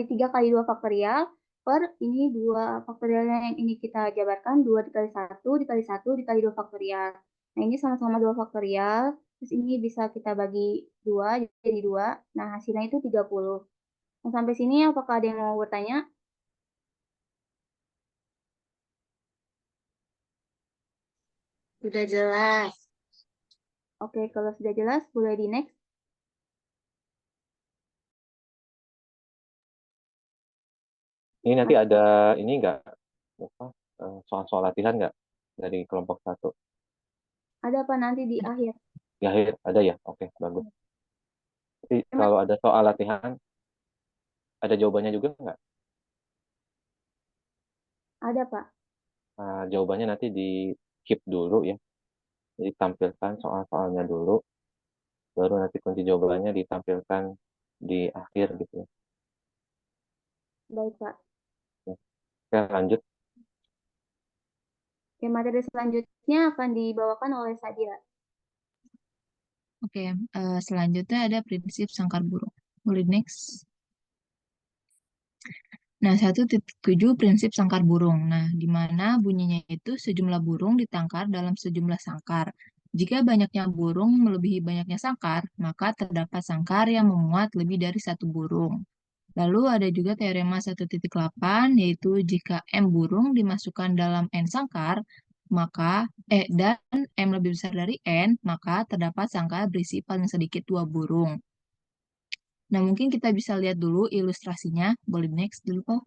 3 kali 2 faktorial per ini 2 faktorialnya yang ini kita jabarkan. 2 dikali 1 dikali 1 dikali 2 faktorial. Nah, ini sama-sama 2 faktorial. Terus ini bisa kita bagi 2, jadi 2. Nah, hasilnya itu 30. Nah, sampai sini apakah ada yang mau bertanya? Sudah jelas. Oke, kalau sudah jelas, boleh di next. Ini nanti ada ini nggak apa, soal-soal latihan nggak dari kelompok 1? Ada apa nanti di akhir? Di akhir ada ya? Oke, bagus. Tapi kalau ada soal latihan, ada jawabannya juga nggak? Ada, Pak. Jawabannya nanti di keep dulu ya. Jadi tampilkan soal-soalnya dulu, baru nanti kunci jawabannya ditampilkan di akhir gitu ya. Baik, Pak. Oke, lanjut. Oke, materi selanjutnya akan dibawakan oleh Sadia. Oke, selanjutnya ada prinsip sangkar burung. Boleh next. Nah, 1.7 prinsip sangkar burung. Nah, di mana bunyinya itu sejumlah burung ditangkar dalam sejumlah sangkar. Jika banyaknya burung melebihi banyaknya sangkar, maka terdapat sangkar yang memuat lebih dari satu burung. Lalu ada juga teorema 1.8, yaitu jika M burung dimasukkan dalam N sangkar, maka dan M lebih besar dari N, maka terdapat sangkar berisi paling sedikit 2 burung. Nah, mungkin kita bisa lihat dulu ilustrasinya. Boleh next dulu, Pak.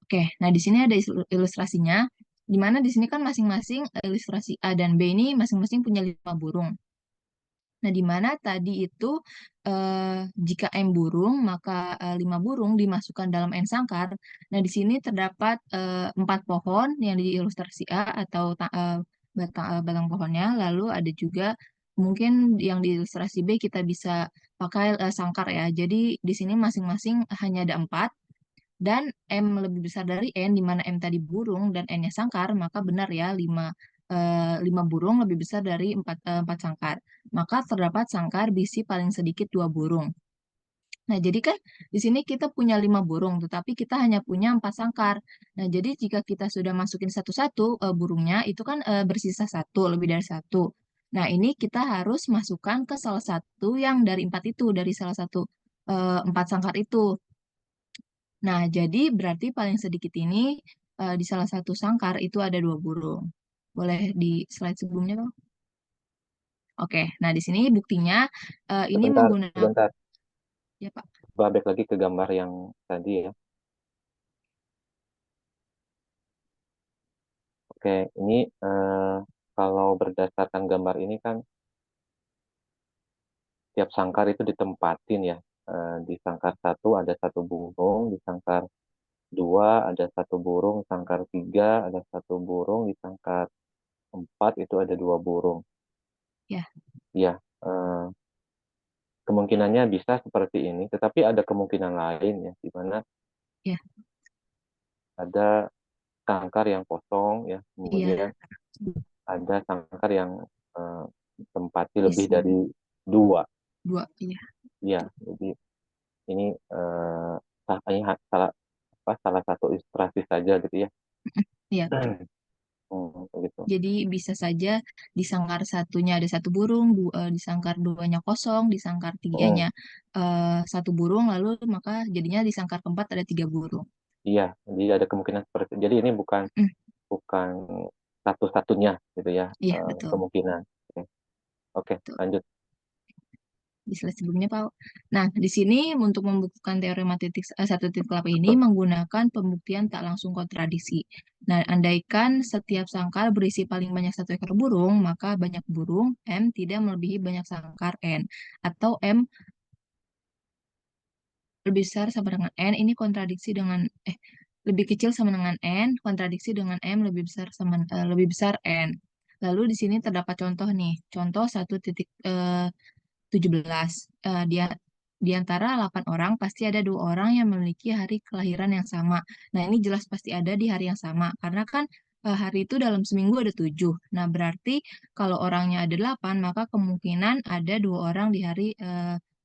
Oke, nah di sini ada ilustrasinya, di mana di sini kan masing-masing ilustrasi A dan B ini masing-masing punya 5 burung. Nah, di mana tadi itu jika M burung, maka 5 burung dimasukkan dalam N sangkar. Nah, di sini terdapat 4 pohon yang di ilustrasi A atau batang pohonnya. Lalu ada juga mungkin yang di ilustrasi B kita bisa pakai sangkar ya. Jadi di sini masing-masing hanya ada 4 dan M lebih besar dari N, di mana M tadi burung dan N-nya sangkar, maka benar ya 5 burung lebih besar dari 4 sangkar. Maka terdapat sangkar berisi paling sedikit 2 burung. Nah, jadi kan di sini kita punya 5 burung, tetapi kita hanya punya 4 sangkar. Nah, jadi jika kita sudah masukin satu-satu burungnya, itu kan bersisa 1, lebih dari 1. Nah, ini kita harus masukkan ke salah satu yang dari 4 itu, dari salah satu 4 sangkar itu. Nah, jadi berarti paling sedikit ini di salah satu sangkar itu ada 2 burung. Boleh di slide sebelumnya, Bang? Oke, nah di sini buktinya ini menggunakan Sebentar. ya, Pak. Balik lagi ke gambar yang tadi ya. Oke, ini kalau berdasarkan gambar ini kan tiap sangkar itu ditempatin ya. Di sangkar 1 ada 1 burung, di sangkar 2 ada 1 burung, di sangkar 3 ada 1 burung, di sangkar 4 itu ada 2 burung. Ya. Ya, kemungkinannya bisa seperti ini, tetapi ada kemungkinan lain ya, di mana Ya. ada sangkar yang kosong ya, Iya. kemudian ada sangkar yang ditempati lebih Isi dari 2. 2, iya. Ya, jadi ini salah satu ilustrasi saja gitu ya. Iya. Gitu. Jadi bisa saja di sangkar satunya ada 1 burung, di sangkar 2-nya kosong, di sangkar 3-nya 1 burung, lalu maka jadinya di sangkar keempat ada 3 burung. Iya, jadi ada kemungkinan seperti itu. Jadi ini bukan satu-satunya gitu ya, Iya, betul. kemungkinan. Oke, Betul. lanjut. Di slide sebelumnya, Pak. Nah, di sini untuk membuktikan teorema 1.8 ini menggunakan pembuktian tak langsung kontradiksi. Nah, andaikan setiap sangkar berisi paling banyak 1 ekor burung, maka banyak burung M tidak melebihi banyak sangkar N. Atau M lebih besar sama dengan N, ini kontradiksi dengan, lebih kecil sama dengan N, kontradiksi dengan M lebih besar lebih besar N. Lalu di sini terdapat contoh nih, contoh 1.17. Dia di antara 8 orang pasti ada 2 orang yang memiliki hari kelahiran yang sama. Nah, ini jelas pasti ada di hari yang sama karena kan hari itu dalam seminggu ada 7. Nah, berarti kalau orangnya ada 8, maka kemungkinan ada 2 orang di hari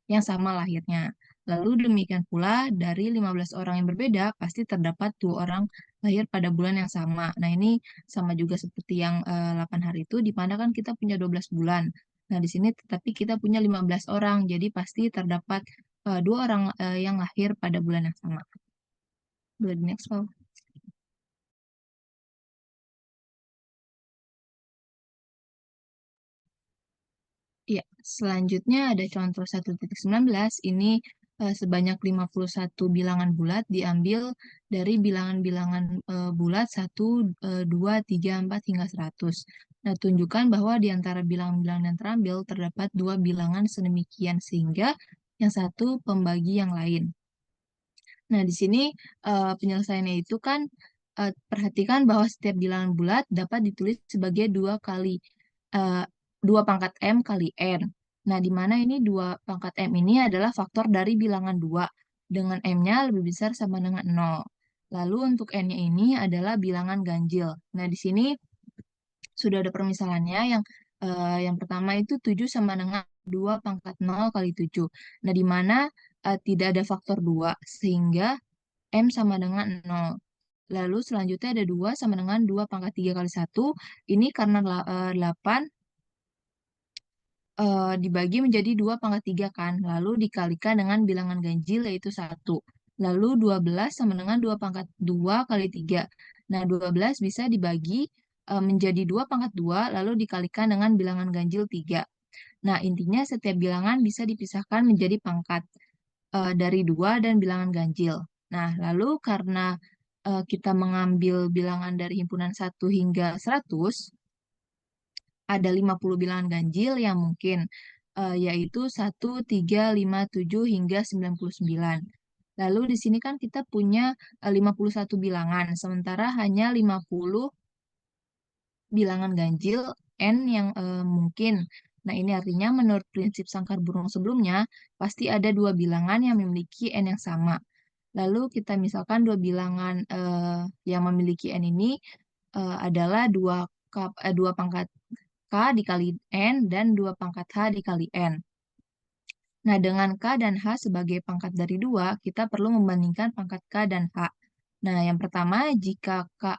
yang sama lahirnya. Lalu demikian pula dari 15 orang yang berbeda pasti terdapat 2 orang lahir pada bulan yang sama. Nah, ini sama juga seperti yang 8 hari itu, di mana kan kita punya 12 bulan. Nah, di sini tetapi kita punya 15 orang, jadi pasti terdapat 2 orang yang lahir pada bulan yang sama. Boleh di next, Paul. Ya, selanjutnya ada contoh 1.19. Ini sebanyak 51 bilangan bulat diambil dari bilangan-bilangan bulat 1, 2, 3, 4, hingga 100. Nah, tunjukkan bahwa di antara bilangan-bilangan yang terambil terdapat 2 bilangan sedemikian sehingga yang satu pembagi yang lain. Nah, di sini penyelesaiannya itu kan perhatikan bahwa setiap bilangan bulat dapat ditulis sebagai 2 pangkat M kali N. Nah, di mana ini 2 pangkat M ini adalah faktor dari bilangan 2 dengan M-nya lebih besar sama dengan 0. Lalu untuk N-nya ini adalah bilangan ganjil. Nah, di sini sudah ada permisalannya yang pertama itu 7 sama dengan 2 pangkat 0 kali 7. Nah, di mana tidak ada faktor 2 sehingga M sama dengan 0. Lalu selanjutnya ada 2 sama dengan 2 pangkat 3 kali 1. Ini karena 8 dibagi menjadi 2 pangkat 3 kan. Lalu dikalikan dengan bilangan ganjil yaitu 1. Lalu 12 sama dengan 2 pangkat 2 kali 3. Nah, 12 bisa dibagi menjadi 2 pangkat 2 lalu dikalikan dengan bilangan ganjil 3. Nah, intinya setiap bilangan bisa dipisahkan menjadi pangkat dari 2 dan bilangan ganjil. Nah, lalu karena kita mengambil bilangan dari himpunan 1 hingga 100, ada 50 bilangan ganjil yang mungkin, yaitu 1, 3, 5, 7, hingga 99. Lalu di sini kan kita punya 51 bilangan, sementara hanya 50 bilangan ganjil N yang mungkin. Nah, ini artinya menurut prinsip sangkar burung sebelumnya, pasti ada 2 bilangan yang memiliki N yang sama. Lalu kita misalkan 2 bilangan yang memiliki N ini adalah 2 pangkat K dikali N dan 2 pangkat H dikali N. Nah, dengan K dan H sebagai pangkat dari 2, kita perlu membandingkan pangkat K dan H. Nah, yang pertama, jika K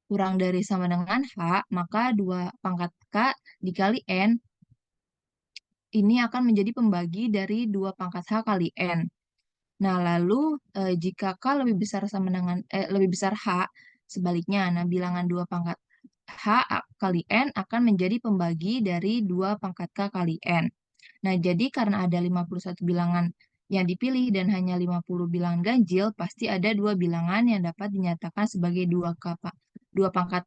kurang dari sama dengan H, maka 2 pangkat K dikali N ini akan menjadi pembagi dari 2 pangkat H kali N. Nah, lalu jika K lebih besar sama dengan lebih besar H, sebaliknya, nah bilangan 2 pangkat H kali N akan menjadi pembagi dari 2 pangkat K kali N. Nah, jadi karena ada 51 bilangan yang dipilih dan hanya 50 bilangan ganjil, pasti ada 2 bilangan yang dapat dinyatakan sebagai 2 pangkat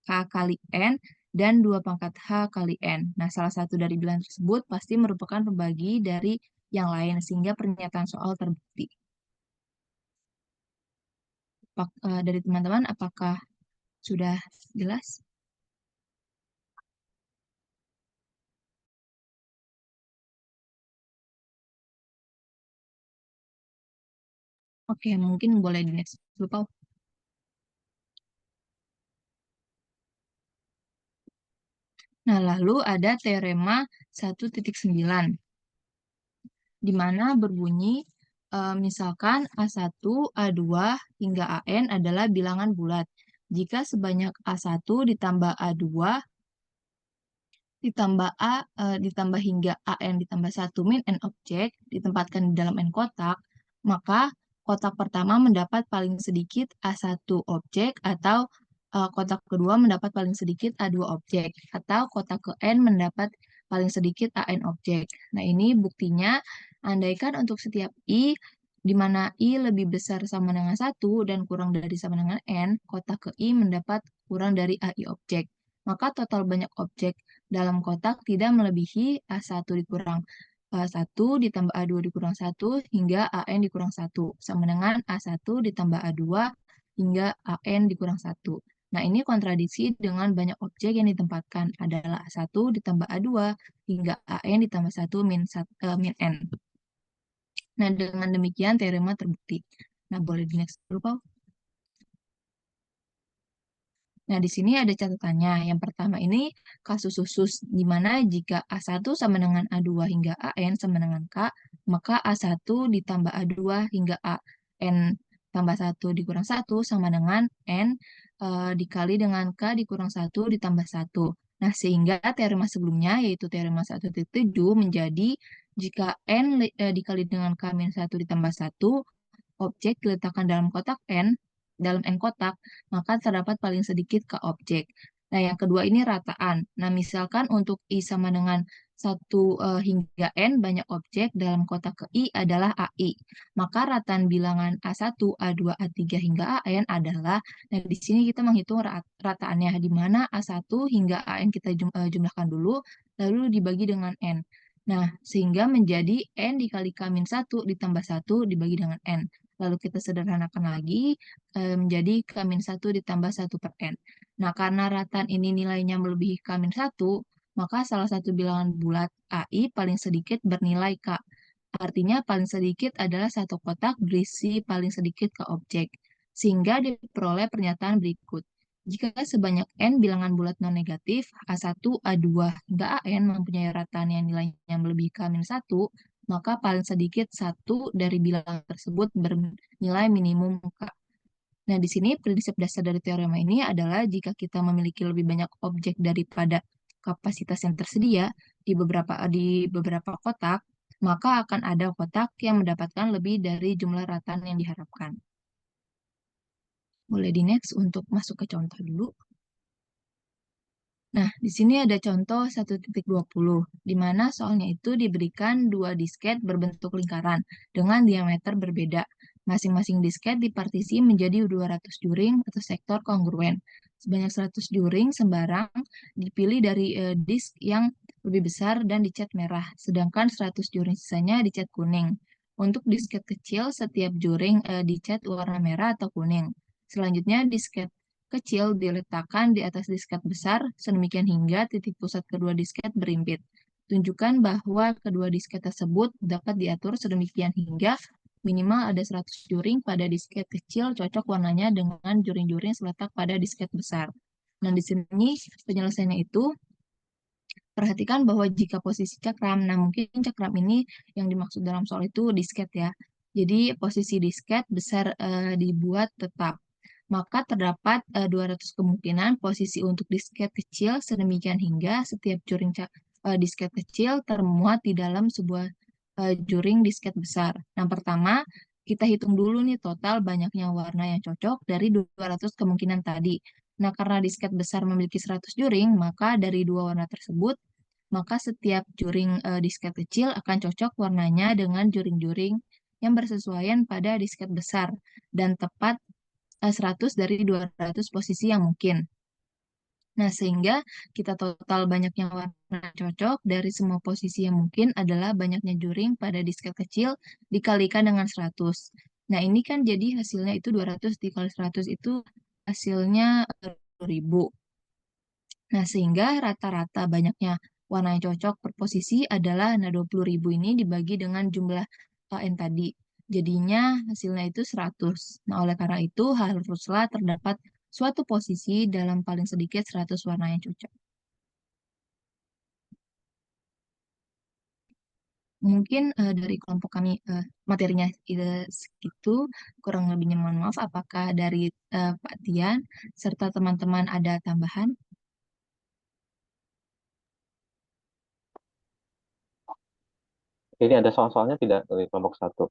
K kali N dan 2 pangkat H kali N. Nah, salah satu dari bilangan tersebut pasti merupakan pembagi dari yang lain, sehingga pernyataan soal terbukti. Dari teman-teman, apakah sudah jelas? Oke, mungkin boleh di next dulu, Pau. Nah, lalu ada teorema 1.9, di mana berbunyi, misalkan A1, A2, hingga AN adalah bilangan bulat. Jika sebanyak A1 ditambah A2, ditambah ditambah hingga AN ditambah 1 min N objek ditempatkan di dalam N kotak, maka kotak pertama mendapat paling sedikit A1 objek atau kotak kedua mendapat paling sedikit A2 objek atau kotak ke N mendapat paling sedikit AN objek. Nah, ini buktinya andaikan untuk setiap I di mana I lebih besar sama dengan 1 dan kurang dari sama dengan N, kotak ke I mendapat kurang dari AI objek. Maka total banyak objek dalam kotak tidak melebihi A1 dikurang A1 ditambah A2 dikurang 1 hingga AN dikurang 1. Sama dengan A1 ditambah A2 hingga AN dikurang 1. Nah, ini kontradiksi dengan banyak objek yang ditempatkan adalah A1 ditambah A2 hingga AN ditambah 1 min N. Nah, dengan demikian teorema terbukti. Nah, boleh di next dulu, Pau. Nah, di sini ada catatannya. Yang pertama ini kasus khusus, di mana jika A1 sama dengan A2 hingga AN sama dengan K, maka A1 ditambah A2 hingga AN tambah 1 dikurang 1 sama dengan N dikali dengan K dikurang 1 ditambah 1. Nah, sehingga teorema sebelumnya, yaitu teorema 1.7, menjadi jika N dikali dengan K-1 ditambah 1, objek diletakkan dalam kotak N, dalam N kotak, maka terdapat paling sedikit K objek. Nah, yang kedua ini rataan. Nah, misalkan untuk I sama dengan 1 hingga N banyak objek dalam kotak ke I adalah AI. Maka rataan bilangan A1, A2, A3 hingga AN adalah, nah di sini kita menghitung rataannya, di mana A1 hingga AN kita jumlahkan dulu, lalu dibagi dengan N. Nah, sehingga menjadi N dikali K-1 ditambah 1 dibagi dengan N. Lalu kita sederhanakan lagi menjadi K-1 ditambah 1 per N. Nah, karena rataan ini nilainya melebihi K-1, maka salah satu bilangan bulat AI paling sedikit bernilai K. Artinya paling sedikit adalah satu kotak berisi paling sedikit K objek. Sehingga diperoleh pernyataan berikut. Jika sebanyak N bilangan bulat non-negatif, A1, A2, hingga AN mempunyai rataan yang nilainya melebihi K-1, maka paling sedikit satu dari bilangan tersebut bernilai minimum K. Nah, di sini prinsip dasar dari teorema ini adalah jika kita memiliki lebih banyak objek daripada kapasitas yang tersedia di beberapa kotak, maka akan ada kotak yang mendapatkan lebih dari jumlah rataan yang diharapkan. Boleh di next untuk masuk ke contoh dulu. Nah, di sini ada contoh 1.20, di mana soalnya itu diberikan dua disket berbentuk lingkaran dengan diameter berbeda. Masing-masing disket dipartisi menjadi 200 juring atau sektor kongruen. Sebanyak 100 juring sembarang dipilih dari disk yang lebih besar dan dicat merah, sedangkan 100 juring sisanya dicat kuning. Untuk disket kecil, setiap juring dicat warna merah atau kuning. Selanjutnya, disket kecil diletakkan di atas disket besar, sedemikian hingga titik pusat kedua disket berimpit. Tunjukkan bahwa kedua disket tersebut dapat diatur sedemikian hingga minimal ada 100 juring pada disket kecil cocok warnanya dengan juring-juring seletak pada disket besar. Nah, di sini penyelesaiannya itu perhatikan bahwa jika posisi cakram, nah mungkin cakram ini yang dimaksud dalam soal itu disket ya. Jadi posisi disket besar dibuat tetap. Maka terdapat 200 kemungkinan posisi untuk disket kecil sedemikian hingga setiap juring disket kecil termuat di dalam sebuah juring disket besar. Yang pertama, kita hitung dulu nih total banyaknya warna yang cocok dari 200 kemungkinan tadi. Nah, karena disket besar memiliki 100 juring, maka dari dua warna tersebut, maka setiap juring disket kecil akan cocok warnanya dengan juring-juring yang bersesuaian pada disket besar dan tepat 100 dari 200 posisi yang mungkin. Nah, sehingga kita total banyaknya warna cocok dari semua posisi yang mungkin adalah banyaknya juring pada disket kecil dikalikan dengan 100. Nah, ini kan jadi hasilnya itu 200 dikali 100 itu hasilnya 1000. Nah, sehingga rata-rata banyaknya warna yang cocok per posisi adalah, nah 20.000 ini dibagi dengan jumlah N tadi. Jadinya hasilnya itu 100. Nah, oleh karena itu haruslah terdapat suatu posisi dalam paling sedikit 100 warna yang cocok. Mungkin dari kelompok kami materinya segitu, kurang lebihnya mohon maaf. Apakah dari Pak Tian serta teman-teman ada tambahan? Ini ada soal-soalnya tidak dari kelompok 1?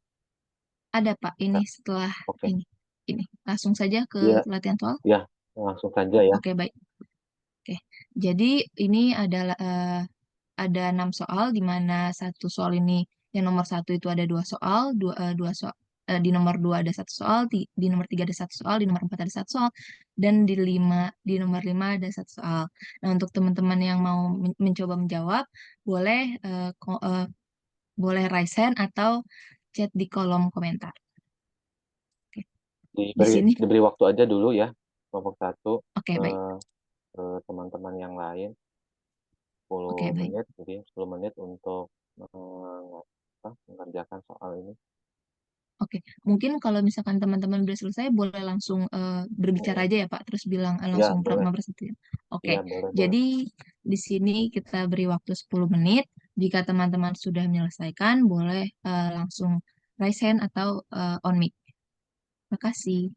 Ada Pak, ini setelah Oke. ini. Langsung saja ke Iya. latihan soal. Ya, langsung saja ya. Oke, baik. Oke, jadi ini adalah ada 6 soal, di mana satu soal ini yang nomor 1 itu ada 2 soal, di nomor 2 ada 1 soal, di nomor 3 ada 1 soal, di nomor 4 ada 1 soal, dan di nomor 5 ada 1 soal. Nah, untuk teman-teman yang mau mencoba menjawab, boleh boleh raise hand atau chat di kolom komentar. Di sini. Diberi waktu aja dulu ya, kelompok 1 Oke, baik. ke teman-teman yang lain. 10 Oke, baik. menit, jadi 10 menit untuk mengerjakan soal ini. Oke, mungkin kalau misalkan teman-teman udah selesai, boleh langsung berbicara aja ya Pak, terus bilang langsung boleh. mempersatukan. Oke, Ya, boleh. jadi di sini kita beri waktu 10 menit. Jika teman-teman sudah menyelesaikan, boleh langsung raise hand atau on mic. Makasih.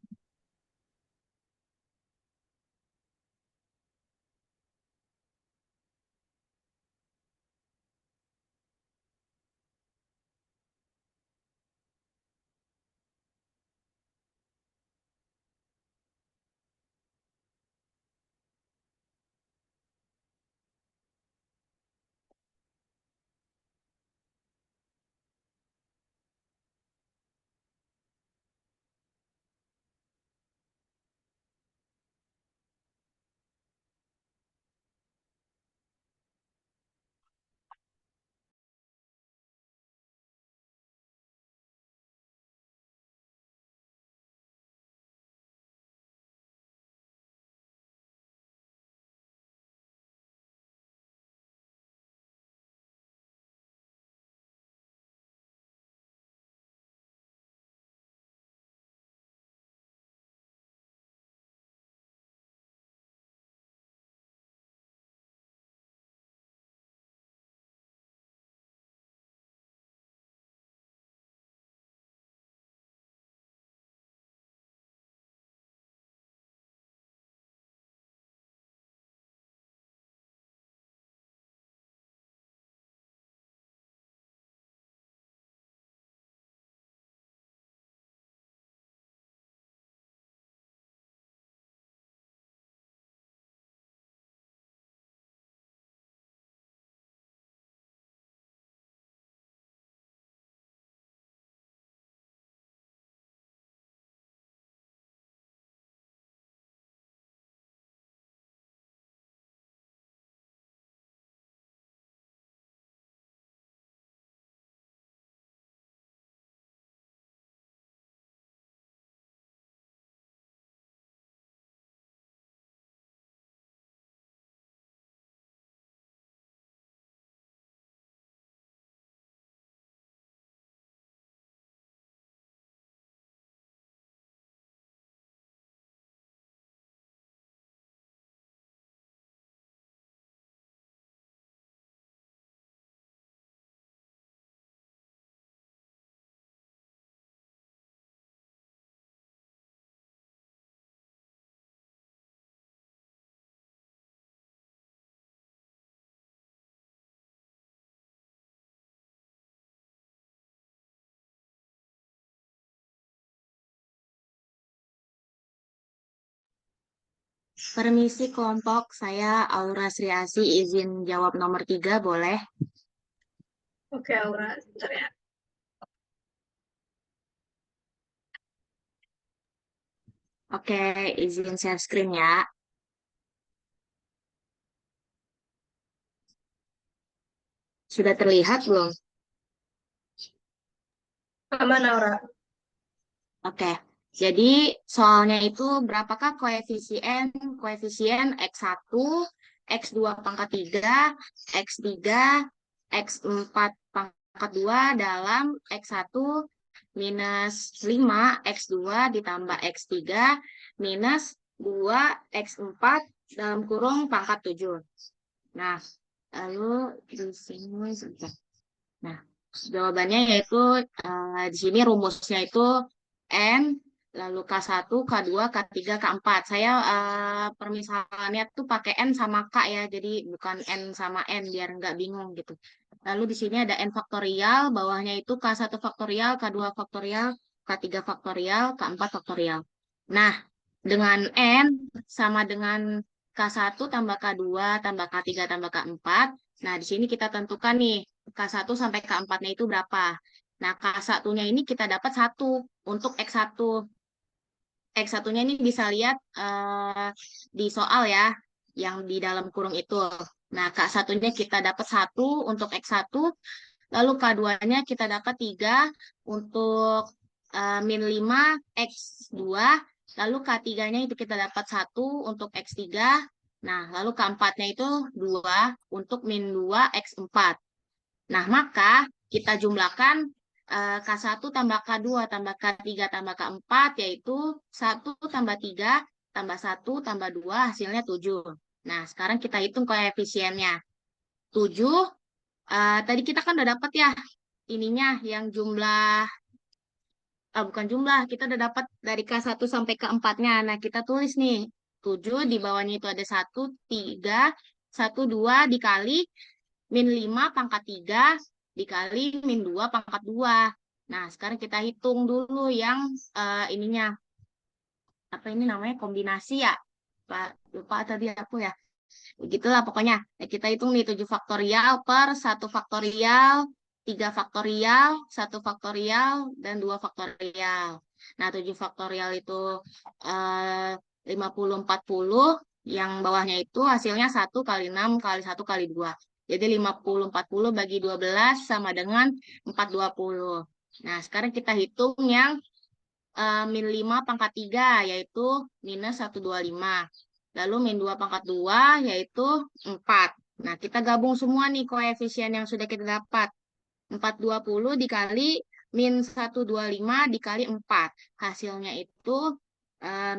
Permisi kelompok, saya Aura Sriasi izin jawab nomor 3, boleh? Oke, Aura, sebentar ya. Oke, izin share screen ya. Sudah terlihat belum? Aman, Aura. Oke, jadi soalnya itu berapakah koefisien X1, X2 pangkat 3, X3, X4 pangkat 2 dalam X1 minus 5, X2 ditambah X3 minus 2, X4 dalam kurung pangkat 7. Nah, lalu di sini sebentar. Nah, jawabannya yaitu di sini rumusnya itu N, lalu K1, K2, K3, K4. Saya permisalannya tuh pakai N sama K ya, jadi bukan N sama N biar nggak bingung gitu. Lalu di sini ada N faktorial, bawahnya itu K1 faktorial, K2 faktorial, K3 faktorial, K4 faktorial. Nah, dengan N sama dengan K1 tambah K2 tambah K3 tambah K4. Nah, di sini kita tentukan nih K1 sampai K4-nya itu berapa. Nah, K1-nya ini kita dapat 1 untuk X1. X1-nya ini bisa lihat di soal ya, yang di dalam kurung itu. Nah, K1-nya kita dapat 1 untuk X1, lalu K2-nya kita dapat 3 untuk min 5 X2, lalu K3-nya itu kita dapat 1 untuk X3, nah, lalu K4-nya itu 2 untuk min 2 X4. Nah, maka kita jumlahkan K1 tambah K2 tambah K3 tambah K4 yaitu 1 tambah 3 tambah 1 tambah 2 hasilnya 7. Nah, sekarang kita hitung koefisiennya. 7, tadi kita kan udah dapat ya ininya yang jumlah bukan jumlah, kita udah dapat dari K1 sampai K4-nya. Nah, kita tulis nih, 7 di bawahnya itu ada 1, 3, 1, 2 dikali min 5 pangkat 3 dikali min 2 pangkat 2. Nah, sekarang kita hitung dulu yang ininya. Apa ini namanya? Kombinasi ya? Lupa tadi aku ya. Begitulah pokoknya. Nah, kita hitung nih 7 faktorial per 1 faktorial, 3 faktorial, 1 faktorial, dan 2 faktorial. Nah, 7 faktorial itu 50, 40. Yang bawahnya itu hasilnya 1 kali 6 kali 1 kali 2. Jadi 50, 40 bagi 12 sama dengan 420. Nah, sekarang kita hitung yang min 5 pangkat 3, yaitu minus 125. Lalu min 2 pangkat 2, yaitu 4. Nah, kita gabung semua nih koefisien yang sudah kita dapat. 420 dikali min 125 dikali 4. Hasilnya itu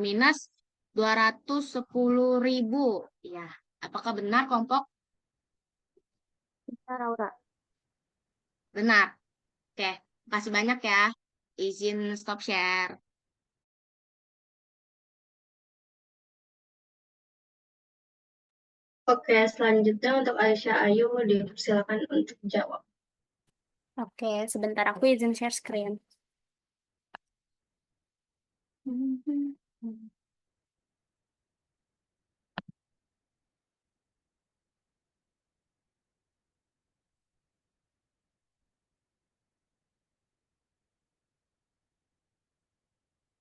minus 210.000. Ya, apakah benar kelompok? Bentar, Aura. Benar. Oke, makasih banyak ya. Izin stop share. Oke, selanjutnya untuk Aisyah Ayu dipersilakan untuk jawab. Oke, sebentar aku izin share screen.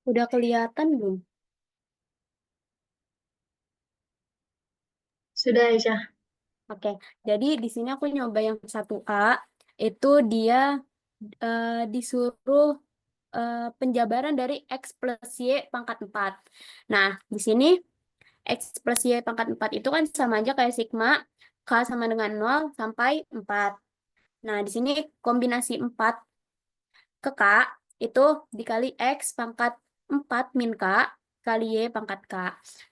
Udah kelihatan belum? Sudah, Aisyah. Oke, jadi di sini aku nyoba yang 1A, itu dia disuruh penjabaran dari X plus Y pangkat 4. Nah, di sini X plus Y pangkat 4 itu kan sama aja kayak sigma, K sama dengan 0 sampai 4. Nah, di sini kombinasi 4 ke K itu dikali X pangkat 4 min K kali Y pangkat K.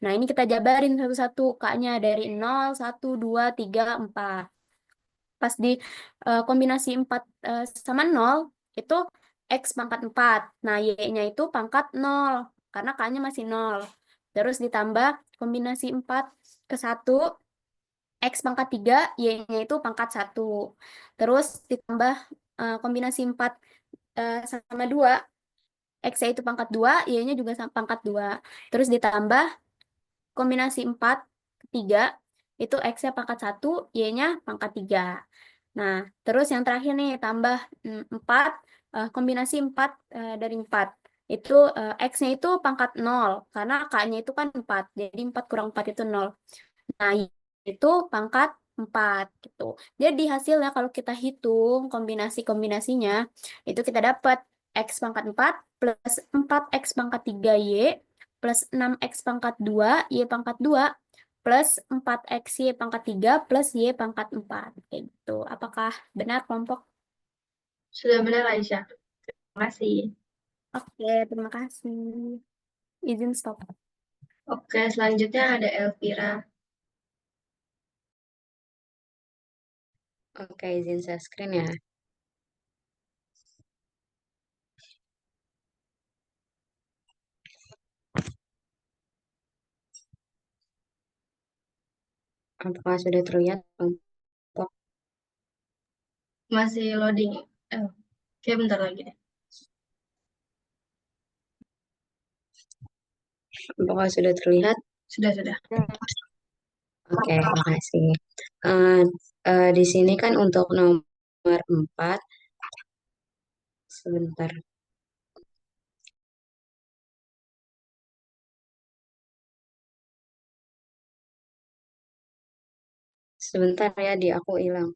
Nah, ini kita jabarin satu-satu K-nya dari 0, 1, 2, 3, 4. Pas di kombinasi 4 sama 0, itu X pangkat 4. Nah, Y-nya itu pangkat 0, karena K-nya masih 0. Terus ditambah kombinasi 4 ke 1, X pangkat 3, Y-nya itu pangkat 1. Terus ditambah kombinasi 4 sama 2, X-nya itu pangkat 2, Y-nya juga pangkat 2. Terus ditambah kombinasi 4 ke 3, itu X-nya pangkat 1, Y-nya pangkat 3. Nah, terus yang terakhir nih, tambah 4, kombinasi 4 dari 4. Itu X-nya itu pangkat 0, karena K-nya itu kan 4, jadi 4 kurang 4 itu 0. Nah, itu pangkat 4 gitu. Jadi hasilnya kalau kita hitung kombinasi-kombinasinya, itu kita dapat X pangkat 4 plus 4X pangkat 3Y plus 6X pangkat 2, Y pangkat 2 plus 4XY pangkat 3 plus Y pangkat 4. Kayak gitu. Apakah benar kelompok? Sudah benar, Aisyah. Terima kasih. Oke, terima kasih. Izin stop. Oke, selanjutnya ada Elvira. Oke, izin share screen ya. Apakah sudah terlihat? Masih loading. Oke, bentar lagi deh. Apakah sudah terlihat? Sudah. Oke, makasih. Di sini kan untuk nomor 4, sebentar. Sebentar ya, di aku hilang.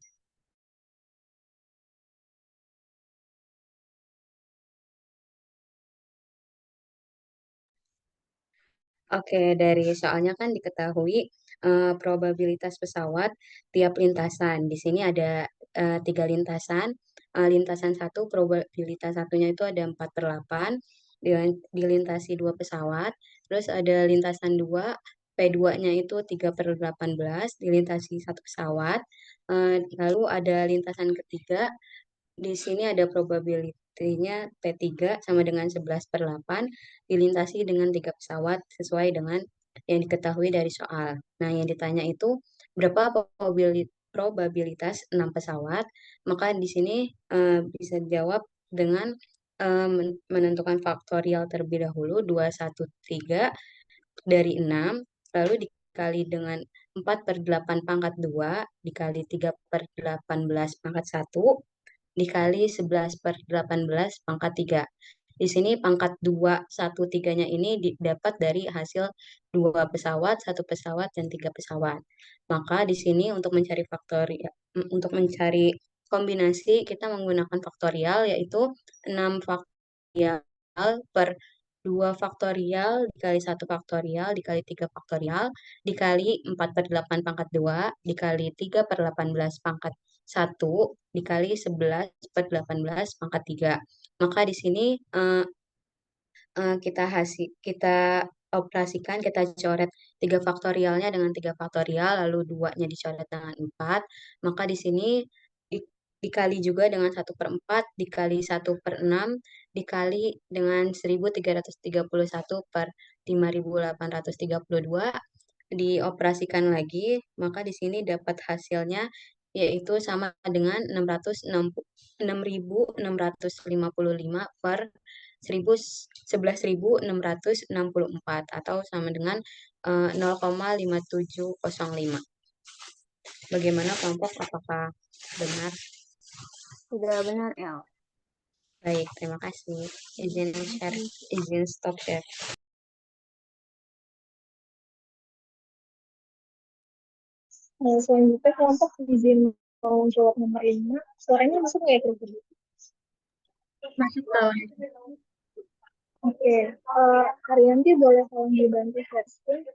Oke, dari soalnya kan diketahui probabilitas pesawat tiap lintasan. Di sini ada 3 lintasan. Lintasan 1, probabilitas satunya itu ada 4/8, dilintasi 2 pesawat. Terus ada lintasan 2, P2-nya itu 3/18, dilintasi 1 pesawat. Lalu ada lintasan ketiga, di sini ada probabilitasnya T3 sama dengan 11/8 dilintasi dengan 3 pesawat sesuai dengan yang diketahui dari soal. Nah, yang ditanya itu berapa probabilitas 6 pesawat? Maka di sini bisa dijawab dengan menentukan faktorial terlebih dahulu 213 dari 6, lalu dikali dengan 4/8 pangkat 2, dikali 3/18 pangkat 1, dikali 11/18 pangkat 3. Di sini pangkat 213-nya ini didapat dari hasil 2 pesawat, 1 pesawat, dan 3 pesawat. Maka di sini untuk mencari untuk mencari kombinasi, kita menggunakan faktorial, yaitu 6 faktorial per 2 faktorial dikali 1 faktorial dikali 3 faktorial dikali 4/8 pangkat 2 dikali 3/18 pangkat 1 dikali 11/18 pangkat 3. Maka di sini kita operasikan, kita coret 3 faktorialnya dengan 3 faktorial, lalu 2-nya dicoret dengan 4. Maka di sini dikali juga dengan 1/4, dikali 1/6, dikali dengan 1331 per 5832, dioperasikan lagi, maka di sini dapat hasilnya yaitu sama dengan 6.655 per 11.664 atau sama dengan 0,5705. Bagaimana kelompok? Apakah benar? Sudah benar, El. Baik, terima kasih. Izin stop share. Selanjutnya kelompok izin mau jawab nomor 5. Suaranya masuk nggak ya, Kak? Masuk kalau Oke, Haryanti boleh tolong dibantu share screen.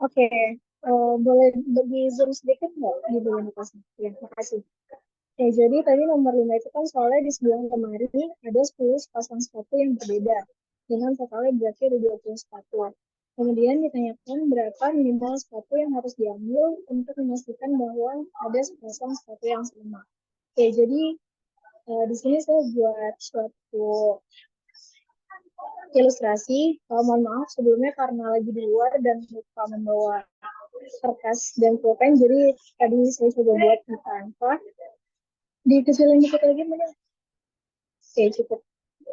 Oke, boleh bagi zoom sedikit nggak di bulan atasnya? Ya, makasih. Ya, jadi tadi nomor 5 itu kan soalnya di sebelah lemari ada 10 sepasang sepatu yang berbeda. Dengan totalnya berarti ada 20 sepatu. Kemudian ditanyakan berapa minimal sepatu yang harus diambil untuk memastikan bahwa ada sepasang sepatu yang sama. Oke, jadi di sini saya buat suatu ilustrasi. Mohon maaf sebelumnya karena lagi di luar dan lupa membawa kertas dan pulpen, jadi tadi saya coba buat di kanvas. Dikecilin dikit lagi mana? Oke, cukup.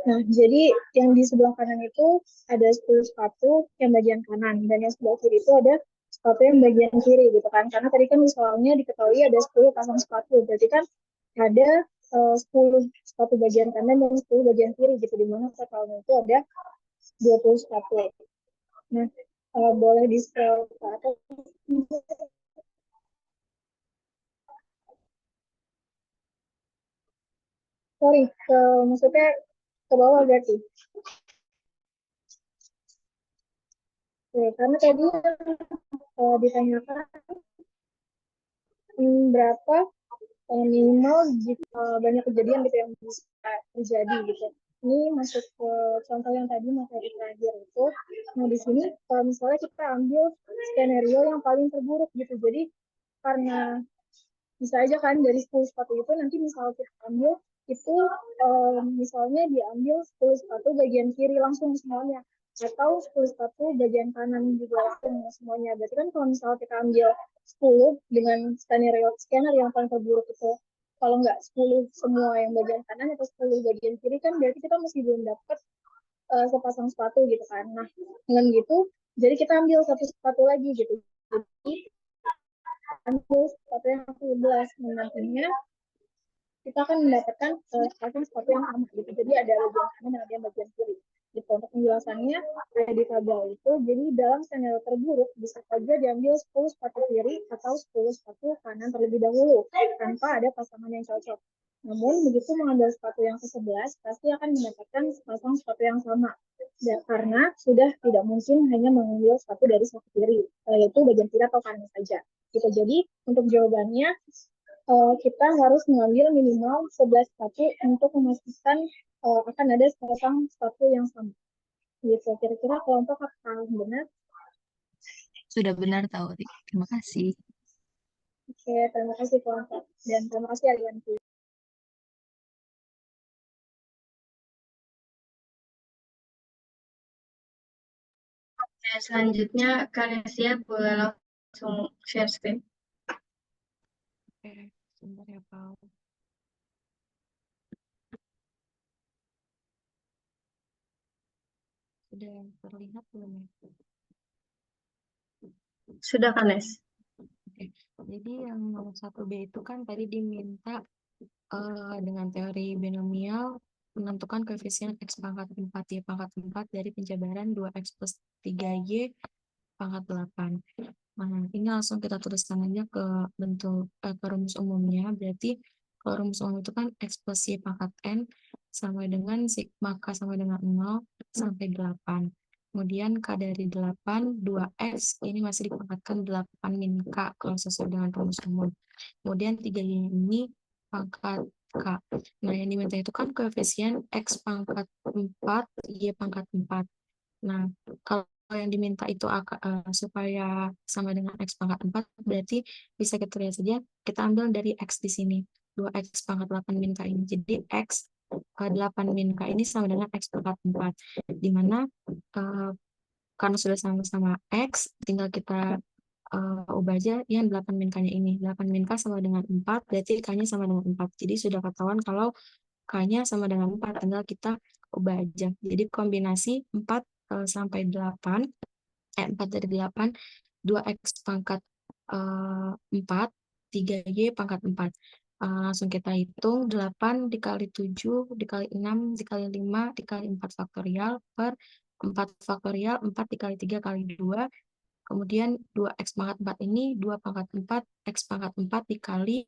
Nah, jadi yang di sebelah kanan itu ada 10 sepatu yang bagian kanan, dan yang sebelah kiri itu ada sepatu yang bagian kiri gitu kan. Karena tadi kan misalnya diketahui ada 10 pasang sepatu, berarti kan ada 10 sepatu bagian kanan dan 10 bagian kiri gitu, dimana totalnya itu ada 20 sepatu. Nah, boleh di-scroll ke atas. Sorry, maksudnya ke bawah berarti. Oke, karena tadi ditanyakan berapa minimal jika banyak kejadian gitu yang bisa terjadi gitu. Ini masuk ke contoh yang tadi materi terakhir itu. Nah, di sini kalau misalnya kita ambil skenario yang paling terburuk gitu. Jadi karena bisa aja kan dari 10 sepatu itu nanti misalnya kita ambil itu misalnya diambil 10 sepatu bagian kiri langsung semuanya, atau 10 sepatu bagian kanan juga langsung semuanya. Berarti kan kalau misalnya kita ambil 10 dengan skenario yang paling terburuk itu, kalau nggak 10 semua yang bagian kanan atau 10 bagian kiri, kan berarti kita masih belum dapat sepasang sepatu gitu kan. Nah, dengan gitu jadi kita ambil satu sepatu lagi gitu. Jadi ambil sepatu yang ke-11, nantinya kita akan mendapatkan sepatu yang sama gitu. Jadi ada bagian kanan dan ada bagian kiri. Gitu. Untuk penjelasannya ada di tabel itu. Jadi dalam skenario terburuk bisa saja diambil 10 sepatu kiri atau 10 sepatu kanan terlebih dahulu tanpa ada pasangan yang cocok. Namun begitu mengambil sepatu yang ke-11 pasti akan mendapatkan sepasang sepatu yang sama. karena sudah tidak mungkin hanya mengambil satu dari satu kiri, yaitu bagian kiri atau kanan saja. Gitu. Jadi untuk jawabannya kita harus mengambil minimal 11 satu untuk memastikan akan ada sepasang satu yang sama. Gitu. Kira-kira kelompok apa yang benar? Sudah benar tahu, Rik. Terima kasih. Oke, terima kasih kelompok. Dan terima kasih Arianti. Oke, selanjutnya Karesia boleh langsung share screen. Oke, sebentar ya, Pak. Sudah terlihat belum ya? Sudah, Kanes? Oke, jadi yang nomor 1B itu kan tadi diminta dengan teori binomial menentukan koefisien X pangkat 4 Y pangkat 4 dari penjabaran 2X plus 3Y pangkat 8. Nah, ini langsung kita tuliskan aja ke bentuk ke rumus umumnya. Berarti kalau rumus umum itu kan X plus Y pangkat N sama dengan sigma K sama dengan 0 sampai 8. Kemudian K dari 8, 2X, ini masih dipangkatkan 8 min K kalau sesuai dengan rumus umum. Kemudian 3Y ini pangkat K. Nah, yang diminta itu kan koefisien X pangkat 4, Y pangkat 4. Nah, kalau yang diminta itu supaya sama dengan X pangkat 4, berarti bisa kita lihat saja, kita ambil dari X di sini. 2X pangkat 8 min K ini. Jadi X 8 min K ini sama dengan X pangkat 4. Di mana karena sudah sama-sama X, tinggal kita ubah aja yang 8 min K-nya ini. 8 min K sama dengan 4, berarti K-nya sama dengan 4. Jadi sudah ketahuan kalau K-nya sama dengan 4, tinggal kita ubah aja. Jadi kombinasi 4 sampai 8, 4 dari 8, 2X pangkat 4, 3Y pangkat 4. Langsung kita hitung, 8 dikali 7, dikali 6, dikali 5, dikali 4 faktorial, per 4 faktorial, 4 dikali 3 kali 2, kemudian 2X pangkat 4 ini 2 pangkat 4, X pangkat 4 dikali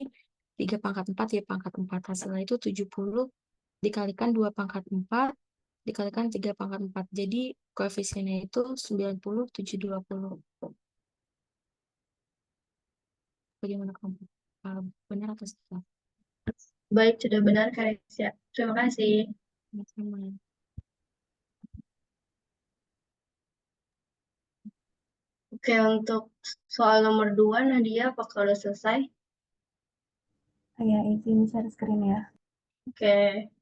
3 pangkat 4, Y pangkat 4. Hasilnya itu 70 dikalikan 2 pangkat 4, dikalikan 3 pangkat 4. Jadi koefisiennya itu 90, 720. Bagaimana kamu? Benar atau salah? Baik, sudah benar, Karesia. Terima kasih. Sama-sama. Oke, untuk soal nomor 2, Nadia, apakah sudah selesai? Ya, izin share screen ya. Oke.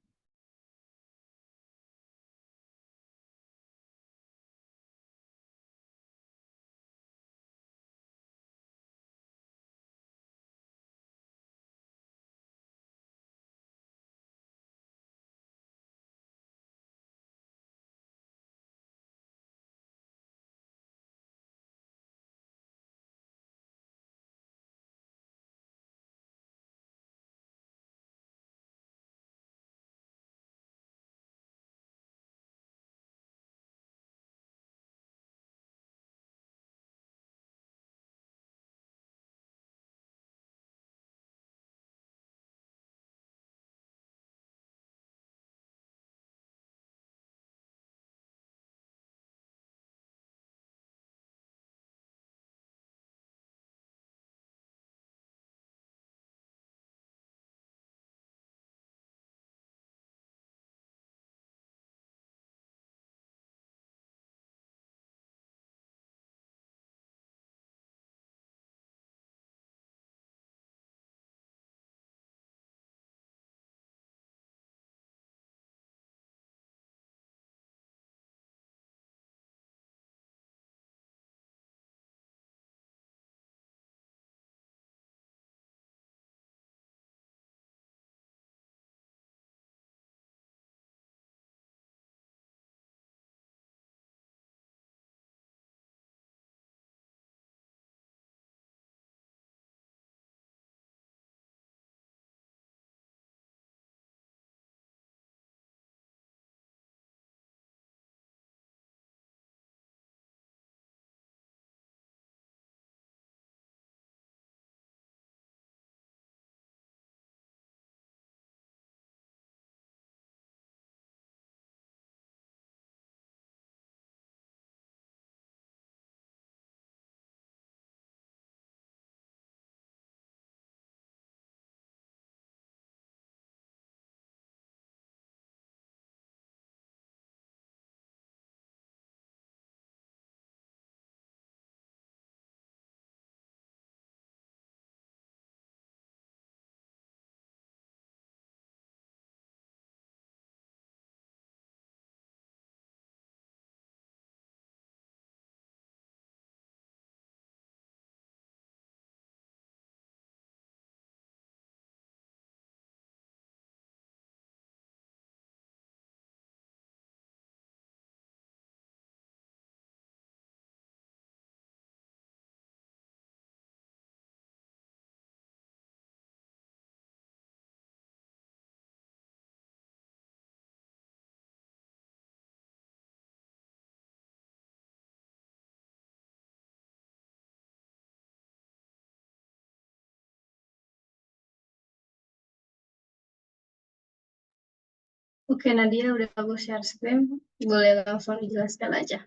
Oke, Nadia udah aku share screen. Boleh langsung dijelaskan aja.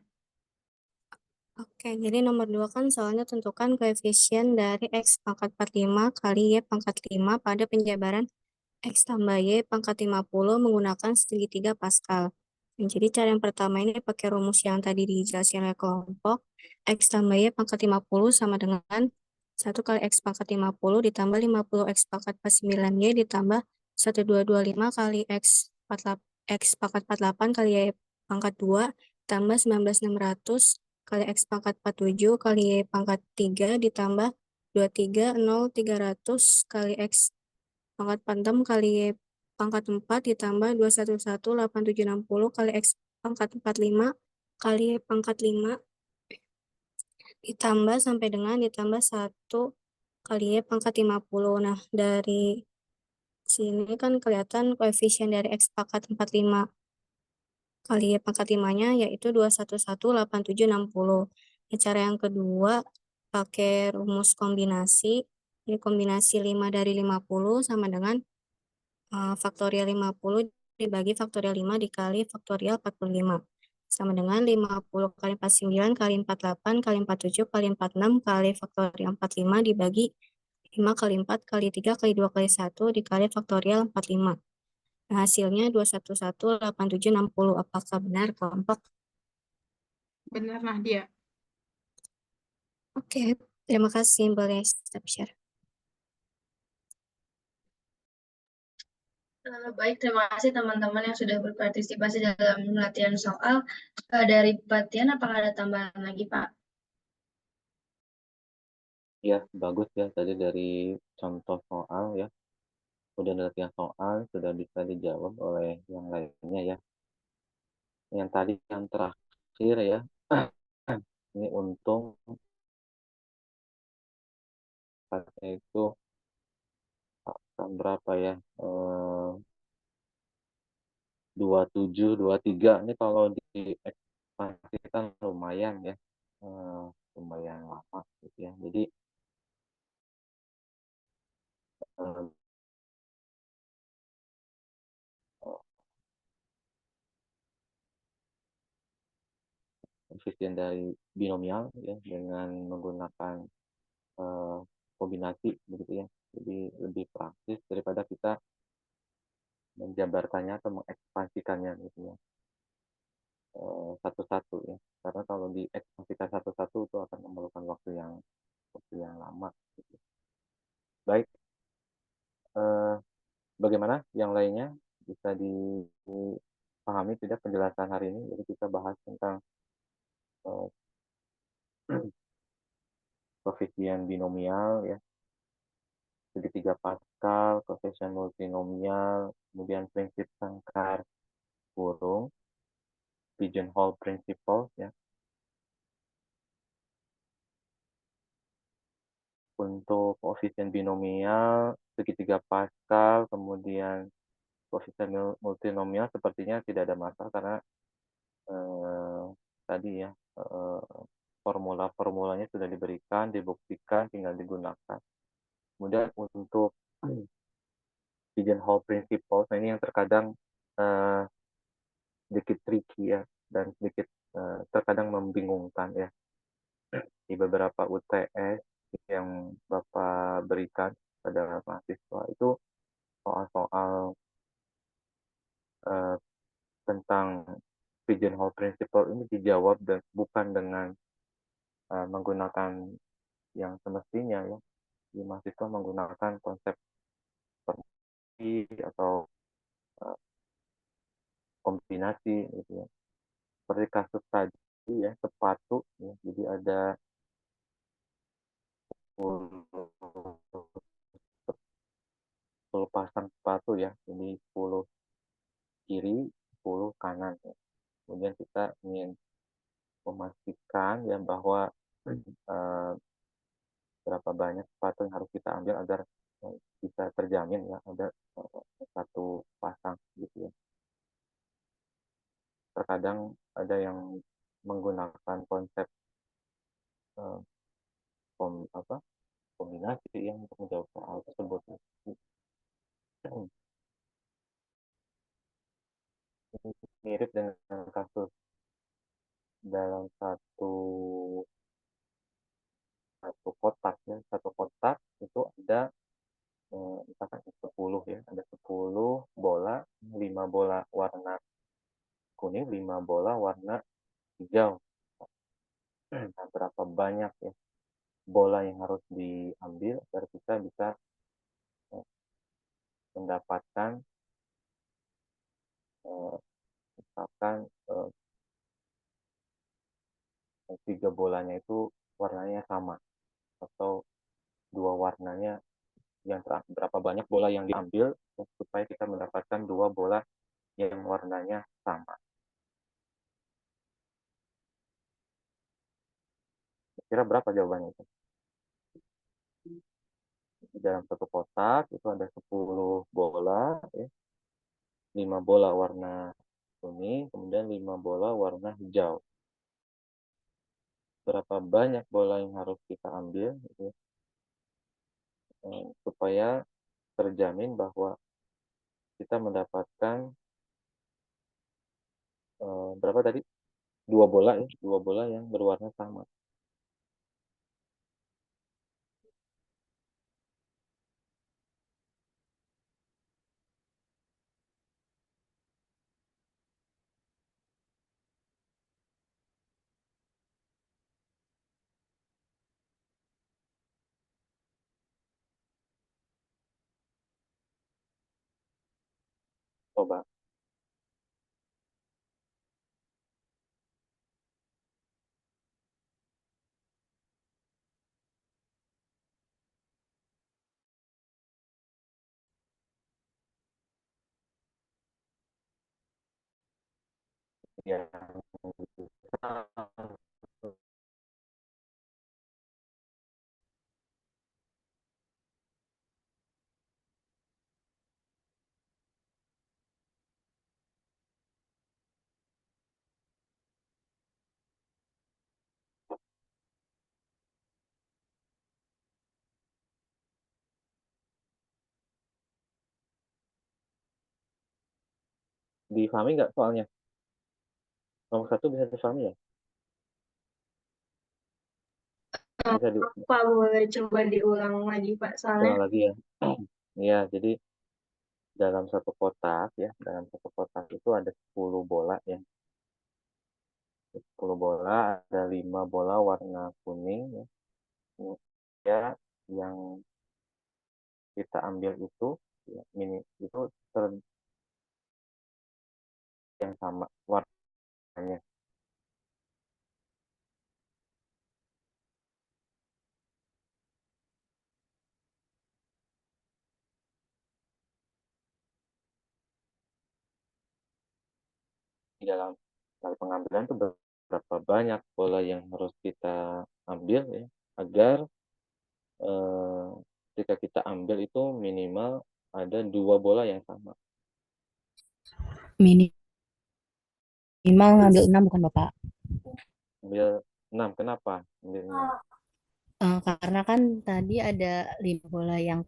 Oke, jadi nomor 2 kan soalnya tentukan koefisien dari X pangkat 45 kali Y pangkat 5 pada penjabaran X tambah Y pangkat 50 menggunakan segitiga Pascal. Jadi cara yang pertama ini pakai rumus yang tadi dijelasin oleh kelompok. X tambah Y pangkat 50 sama dengan 1 kali X pangkat 50 ditambah 50 X pangkat 49 Y ditambah 1225 kali X pangkat 48 kali Y pangkat 2 tambah 19600 kali X pangkat 47 kali Y pangkat 3 ditambah 230 300 kali X pangkat 46 kali Y pangkat 4 ditambah 211 8760 kali X pangkat 45 kali Y pangkat 5 ditambah sampai dengan ditambah 1 kali Y pangkat 50. Nah, dari sini kan kelihatan koefisien dari X pangkat 45 kali Y pangkat 5-nya yaitu 2118760. Nah, cara yang kedua pakai rumus kombinasi. Jadi kombinasi 5 dari 50 sama dengan faktorial 50 dibagi faktorial 5 dikali faktorial 45. Sama dengan 50 kali 49 kali 48 kali 47 kali 46 kali faktorial 45 dibagi 5 kali 4 kali 3 kali 2 kali 1 dikali faktorial 45. Nah, hasilnya 2118760. Apakah benar kelompok? Benar, Nadia. Oke, terima kasih. Boleh stop share. Baik, terima kasih teman-teman yang sudah berpartisipasi dalam latihan soal. Dari Patian, apakah ada tambahan lagi, Pak? Ya, bagus ya tadi dari contoh soal ya. Kemudian latihan soal sudah bisa dijawab oleh yang lainnya ya. Yang tadi yang terakhir ya. Ini untung itu berapa ya? 27, 23. Ini kalau diekspansikan lumayan ya. Lumayan lama gitu ya. Jadi koefisien dari binomial ya dengan menggunakan kombinasi begitu ya. Jadi lebih praktis daripada kita menjabarkannya atau mengekspansikannya gitu ya. Satu-satu ya. Karena kalau diekspansikan satu-satu itu akan memerlukan waktu yang lama. Gitu. Baik, bagaimana yang lainnya bisa dipahami tidak penjelasan hari ini? Jadi kita bahas tentang koefisien binomial ya, segitiga Pascal, koefisien multinomial, kemudian prinsip sangkar kurung, pigeonhole principle ya. Untuk koefisien binomial, segitiga Pascal, kemudian koefisien multinomial sepertinya tidak ada masalah karena tadi ya formula-formulanya sudah diberikan, dibuktikan, tinggal digunakan. Kemudian untuk pigeonhole principle, nah ini yang terkadang sedikit tricky ya dan sedikit terkadang membingungkan ya di beberapa UTS yang Bapak berikan pada mahasiswa itu soal-soal tentang pigeonhole principle ini dijawab bukan dengan menggunakan yang semestinya ya. Di mahasiswa menggunakan konsep permutasi atau kombinasi gitu ya. Seperti kasus tadi ya, sepatu ya. Jadi ada 10 pasang sepatu ya. Ini 10 kiri, 10 kanan ya. Kemudian kita ingin memastikan ya bahwa berapa banyak sepatu yang harus kita ambil agar bisa terjamin ya ada satu pasang gitu ya. Terkadang ada yang menggunakan konsep kombinasi yang untuk menjawab soal tersebut. mirip dengan kasus dalam satu kotak ya. Satu kotak itu ada misalkan 10 ya, ada 10 bola, 5 bola warna kuning, 5 bola warna hijau. Nah, berapa banyak ya bola yang harus diambil agar kita bisa mendapatkan misalkan 3 bolanya itu warnanya sama, atau 2 warnanya yang berapa banyak bola yang diambil supaya kita mendapatkan 2 bola yang warnanya sama. Kira berapa jawabannya itu? Di dalam satu kotak itu ada 10 bola ya. 5 bola warna kuning, kemudian 5 bola warna hijau. Berapa banyak bola yang harus kita ambil gitu, supaya terjamin bahwa kita mendapatkan berapa tadi? 2 bola ya, 2 bola yang berwarna sama. Coba. Yang difahami nggak soalnya? Nomor 1 bisa difahami ya? Bisa Pak, boleh coba diulang lagi, Pak, soalnya. diulang lagi ya. Ya, jadi dalam satu kotak ya, dalam satu kotak itu ada 10 bola ya. 10 bola, ada 5 bola warna kuning ya. Ya, yang kita ambil itu ya, itu yang sama warnanya. Di dalam kali pengambilan itu berapa banyak bola yang harus kita ambil ya, agar ketika kita ambil itu minimal ada 2 bola yang sama. Minimal ngambil 6 bukan Bapak? Ambil 6, kenapa ambil 6? Karena kan tadi ada 5 bola yang